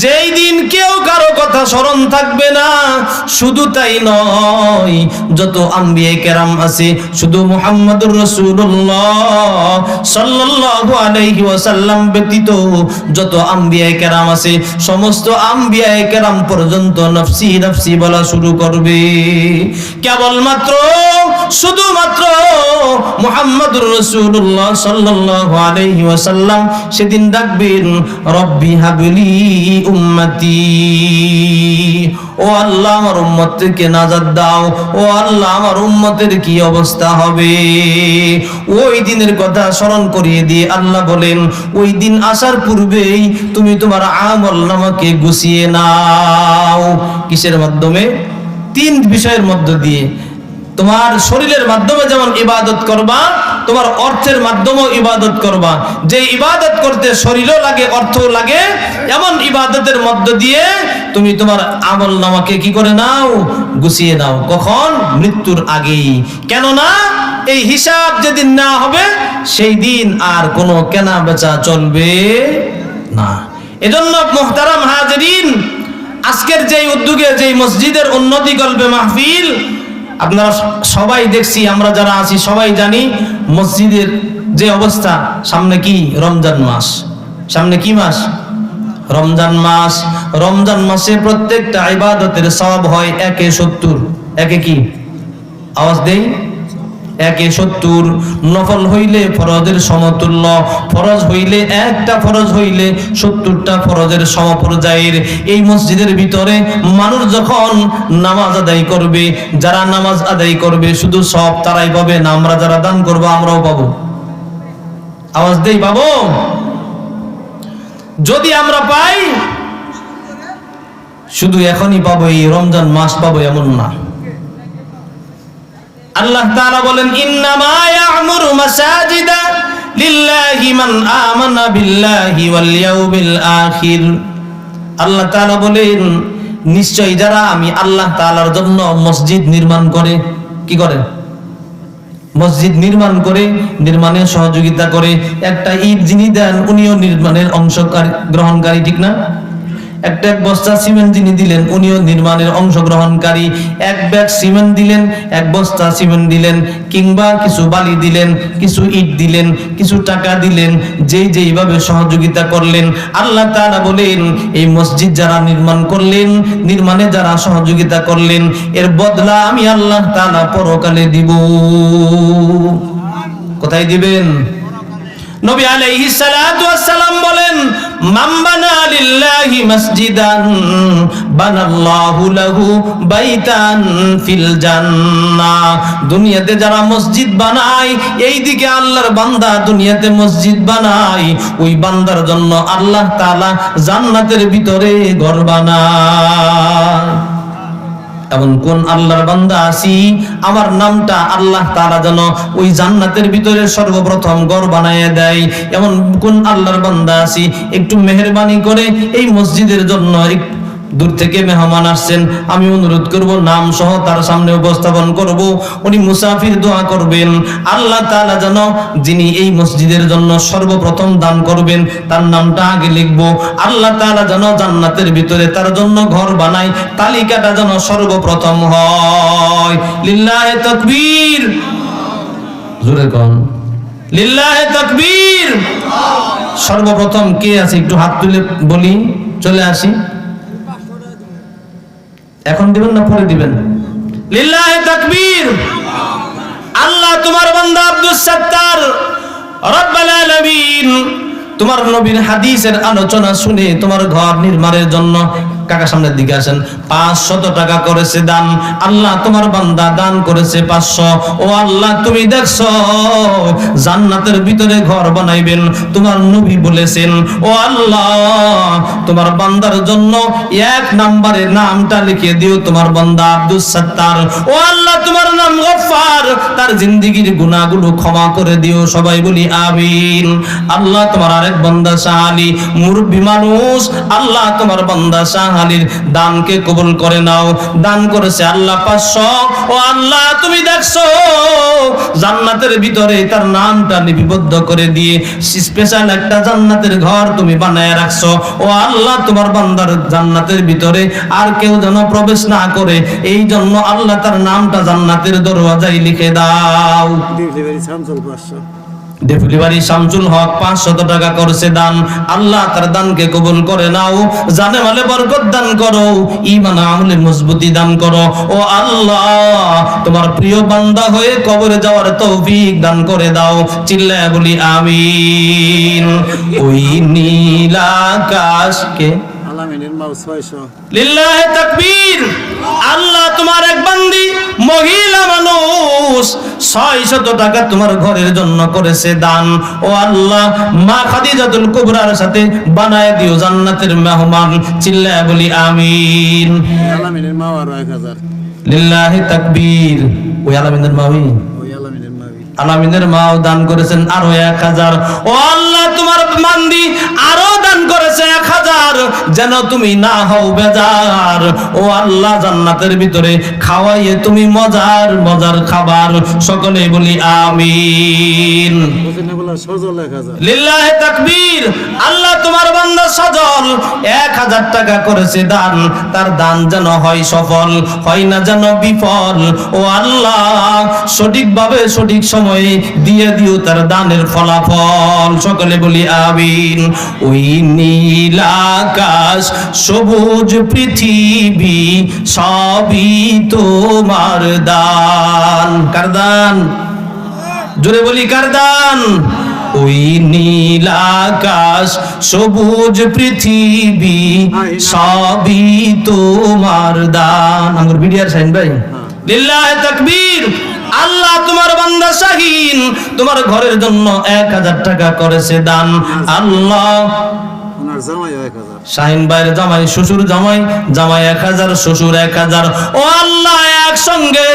যেই দিন কেউ কারো কথা স্মরণ থাকবে না। শুধু তাই নয়, যত আম্বিয়া কেরাম আছে, শুধু মুহাম্মদুর রাসূলুল্লাহ সাল্লাল্লাহু আলাইহি ওয়াসাল্লাম ব্যতীত যত আম্বিয়া কেরাম আছে, সমস্ত আম্বিয়া কেরাম পর্যন্ত নফসি নফসি বলা শুরু করবে। কেবলমাত্র শুধুমাত্র মুহাম্মদুর রাসূলুল্লাহ সাল্লাল্লাহু আলাইহি ওয়াসাল্লাম সেদিন ডাকবেন, রব্বি হাবলি উম্মতি। ও আল্লাহ, আমার উম্মতকে নাজাত দাও। ও আল্লাহ, আমার উম্মতের কি অবস্থা হবে? ওই দিনের কথা স্মরণ করিয়ে দিয়ে আল্লাহ বলেন, ওই দিন আসার পূর্বেই তুমি তোমার আমলনামাকে গুছিয়ে নাও। কিসের মাধ্যমে? 3 বিষয়ের মধ্য দিয়ে। তোমার শরীরের মাধ্যমে যেমন ইবাদত করবা, তোমার অর্থের মাধ্যমেও ইবাদত করবা। যে ইবাদত করতে শরীরও লাগে, অর্থও লাগে, এমন ইবাদতের মধ্য দিয়ে তুমি তোমার আমলনামাকে কি করে নাও? গুছিয়ে নাও। কখন? মৃত্যুর আগেই। কেননা এই হিসাব যেদিন না হবে, সেই দিন আর কোনো কেনা বেচা চলবে না। এজন্য মুহতারাম হাজিরিন, আজকের যেই উদ্যোগে, যেই মসজিদের উন্নতি কল্পে মাহফিল, আপনারা সবাই দেখছি, আমরা যারা আছি সবাই জানি মসজিদের যে অবস্থা। সামনে কি? রমজান মাস। সামনে কি মাস? রমজান মাস। রমজান মাসে প্রত্যেকটা ইবাদতের সওয়াব হয় 1/70। একে কি? আওয়াজ দেই। 1/70। নফল হইলে ফরজের সমতুল্য। ফরজ হইলে, একটা ফরজ হইলে 70টা ফরজের সমপর্যায়ের। এই মসজিদের ভিতরে মানুষ যখন নামাজ আদায় করবে, যারা নামাজ আদায় করবে শুধু সব তারাই পাবে না, আমরা যারা দান করবো আমরাও পাবো। আওয়াজ দেই, পাবো? যদি আমরা পাই, শুধু এখনই পাবো, এই রমজান মাস পাবো এমন না। আল্লাহ তাআলা বলেন, ইন্নামা ইয়া'মুরু মাসাজিদা লিল্লাহি মান আমানা বিল্লাহি ওয়াল ইয়াউমিল আখির। আল্লাহ তাআলা বলেন, নিশ্চয়ই যারা আমি আল্লাহ তাআলার জন্য মসজিদ নির্মাণ করে, কি করে? মসজিদ নির্মাণ করে, নির্মাণে সহযোগিতা করে। একটা ইট যিনি দেন, উনিও নির্মাণের অংশগ্রহণকারী, গ্রহণকারী, ঠিক না? একটা বস্তা সিমেন্ট যিনি দিলেন, উনিও নির্মাণের অংশগ্রহণকারী। 1 ব্যাগ সিমেন্ট দিলেন, 1 বস্তা সিমেন্ট দিলেন, কিংবা কিছু বালি দিলেন, কিছু ইট দিলেন, কিছু টাকা দিলেন, যেইভাবে সহযোগিতা করলেন, আল্লাহ তাআলা বলেন, এই মসজিদ যারা নির্মাণ করলেন, নির্মাণে যারা সহযোগিতা করলেন, এর বদলা আমি আল্লাহ তাআলা পরকালে দিব। কোথায় দিবেন? নবী আলাইহিস সালাতু ওয়াস সালাম বলেন, মান বানা লিল্লাহি মাসজিদান বানাল্লাহু লাহু বাইতান ফিল জান্নাহ। দুনিয়াতে যারা মসজিদ বানায়, এই দিকে আল্লাহর বান্দা দুনিয়াতে মসজিদ বানায়, ওই বান্দার জন্য আল্লাহ তাআলা জান্নাতের ভিতরে ঘর বানায়। এমন কোন আল্লাহর বান্দা আছি আমার নামটা আল্লাহ তাআলা যেন ওই জান্নাতের ভিতরে সর্বপ্রথম ঘর বানায় দেয়, এমন কোন আল্লাহর বান্দা আছি একটু মেহেরবানি করে এই মসজিদের জন্য দূর থেকে মেহমান আসছেন, আমি অনুরোধ করব নাম সহ তার সামনে উপস্থাপন করব, উনি মুসাফির দোয়া করবেন আল্লাহ তাআলা যেন যিনি এই মসজিদের জন্য সর্বপ্রথম দান করবেন তার নামটা আগে লিখব, আল্লাহ তাআলা যেন জান্নাতের ভিতরে তার জন্য ঘর বানায়, তালিকাটা যেন সর্বপ্রথম হয়। লিল্লাহি তাকবীর, জোরে কোন লিল্লাহি তাকবীর। সর্বপ্রথম কে আছে একটু হাত তুলে বলি, চলে আসি। এখন দিবেন না পরে দিবেন? লিল্লাহি তাকবীর। আল্লাহ তোমার বান্দা আব্দুস সাত্তার রব্বুল আলামিন তোমার নবীর হাদিসের আলোচনা শুনে তোমার ঘর নির্মাণের জন্য, কাকা সামনের দিকে আসেন, 500 টাকা করেছে দান। আল্লাহ তোমার বান্দা দান করেছে 500। ও আল্লাহ তুমি দেখছো জান্নাতের ভিতরে ঘর বানাইবেন, তোমার নবী বলেছেন ও আল্লাহ তোমার বান্দার জন্য 1 নম্বরে নামটা লিখে দিও তোমার বান্দা আব্দুস সাত্তার। ও আল্লাহ তোমার নাম গফফার, তার জিন্দেগীর গুনাহগুলো ক্ষমা করে দিও, সবাই বলি আমিন। আল্লাহ তোমার আরেক বান্দা শাহ আলী মুরব্বী মানুষ, আল্লাহ তোমার বান্দা শাহ আলীর দানকে কবুল করে নাও, দান করেছে আল্লাহ 500। ও আল্লাহ তুমি দেখছো জান্নাতের ভিতরে তার নামটা লিপিবদ্ধ করে দিয়ে স্পেশাল একটা জান্নাতের ঘর তুমি বানায় রাখছো। ও আল্লাহ তোমার বান্দার জান্নাতের ভিতরে আর কেউ যেন প্রবেশ না করে, এই জন্য আল্লাহ তার নামটা জান্নাতের দরওয়াজায় লিখে দাও। ডেলিভারি শামসুল হক 500 টাকা করেছে দান, আল্লাহ তার দানকে কবুল করে নাও, জানে মালে বরকত দান করো, ঈমান আমলে মজবুতি দান করো। ও আল্লাহ তোমার প্রিয় বান্দা হয়ে কবরে যাওয়ার তৌফিক দান করে দাও, চিল্লায় বলি আমিন। ওই নীল আকাশকে লিল্লাহি তাকবীর। আল্লাহ তোমার এক বান্দি মহিলা মানুষ 600 টাকা তোমার ঘরের জন্য করেছে দান। ও আল্লাহ মা খাদিজাতুল কুবরার সাথে বানায় দিও জান্নাতের মেহমান, চিল্লায় বলি আমিন। আলামিনের মা আরো 1000। লিল্লাহি তাকবীর। ওই আলামিনের মাওই, আলামিনের মাও দান করেছেন আরো 1000। ও আল্লাহ তোমার বান্দি আরো দান করেছে 1000, যেন তুমি না হও বেজার। ও আল্লাহ জান্নাতের ভিতরে খাওয়াইয়ে তুমি মজার মজার খাবার, সকলে বলি আমিন। লিল্লাহি তাকবীর। আল্লাহ তোমার বান্দা সজল 1000 টাকা করেছে দান, তার দান যেন হয় সফল, হয় না যেন বিফল। ও আল্লাহ সঠিকভাবে সঠিক সময় দিয়ে দিও তার দানের ফলাফল, সকলে বলি আমিন। ওই নীল আকাশ সবুজ পৃথিবী সবই তোমার দান। কার দান? জোরে বলি কার দান? ওই নীল আকাশ সবুজ পৃথিবী সবই তোমার দান। আমার বিডিআর সাইন ভাই, লিল্লাহি তাকবীর। আল্লাহ তোমার বান্দা শাহিন তোমার ঘরের জন্য 1000 টাকা করেছে দান। আল্লাহ ওনার জামাই 1000, শাহিন ভাইয়ের জামাই, শ্বশুর জামাই, জামাই 1000, শ্বশুর 1000। ও আল্লাহ একসঙ্গে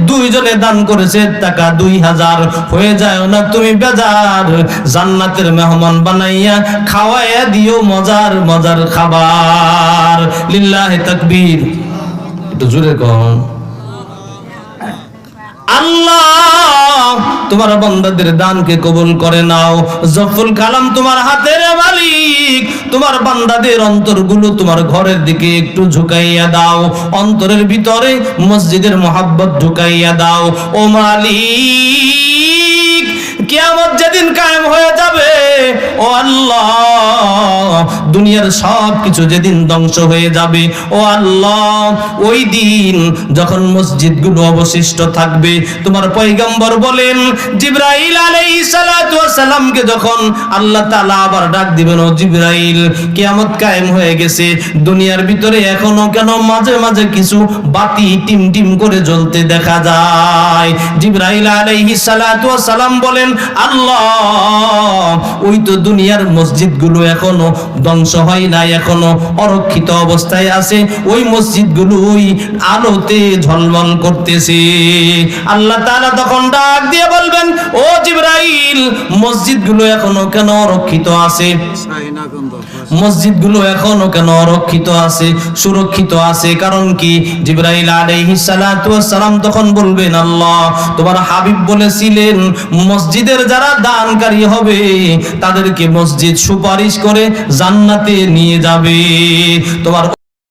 দুইজনে দান করেছে টাকা 2000। হয়ে যায় না তুমি বেজার, জান্নাতের মেহমান বানাইয়া খাওয়াইয়া দিও মজার মজার খাবার। লিল্লাহি তাকবীর। একটু জোরে কর। আল্লাহ তোমার বান্দাদের দানকে কবুল করে নাও। জফুল কালাম তোমার হাতের মালিক, তোমার বান্দাদের অন্তরগুলো তোমার ঘরের দিকে একটু ঝুঁকাইয়া দাও, অন্তরের ভিতরে মসজিদের মোহাব্বত ঢুকাইয়া দাও। ও মালিক কিয়ামত যেদিন কায়েম হয়ে যাবে, ও আল্লাহ দুনিয়ার সব কিছু যেদিন ধ্বংস হয়ে যাবে, ও আল্লাহ ওই দিন যখন মসজিদগুলো অবশিষ্ট থাকবে, তোমার পয়গম্বর বলেন জিবরাইল আলাইহিস সালাতু ওয়াস সালামকে যখন আল্লাহ তাআলা আবার ডাক দিবেন, ও জিবরাইল কিয়ামত কায়েম হয়ে গেছে, দুনিয়ার ভিতরে এখনো কেন মাঝে মাঝে কিছু বাতি টিম টিম করে জ্বলতে দেখা যায়? জিবরাইল আলাইহিস সালাতু ওয়াস সালাম বলেন আল্লাহ ওই তো দুনিয়ার মসজিদগুলো এখনো ধ্বংস হয় নাই, এখনো অরক্ষিত অবস্থায় আছে, ওই মসজিদগুলো ওই আলোতে ঝলমল করতেছে। আল্লাহ তাআলা তখন ডাক দিয়ে বলবেন, ও জিবরাইল, মসজিদগুলো এখনো কেন অরক্ষিত আছে? মসজিদগুলো এখনো কেন অরক্ষিত আছে, সুরক্ষিত আছে? কারণ কি? জিবরাইল আলাইহিস সালাতু ওয়াস সালাম তখন বলবেন, আল্লাহ তোমার হাবিব বলেছিলেন মসজিদের যারা দানকারী হবে তাদেরকে মসজিদ সুপারিশ করে জান্নাতে নিয়ে যাবে। তোমার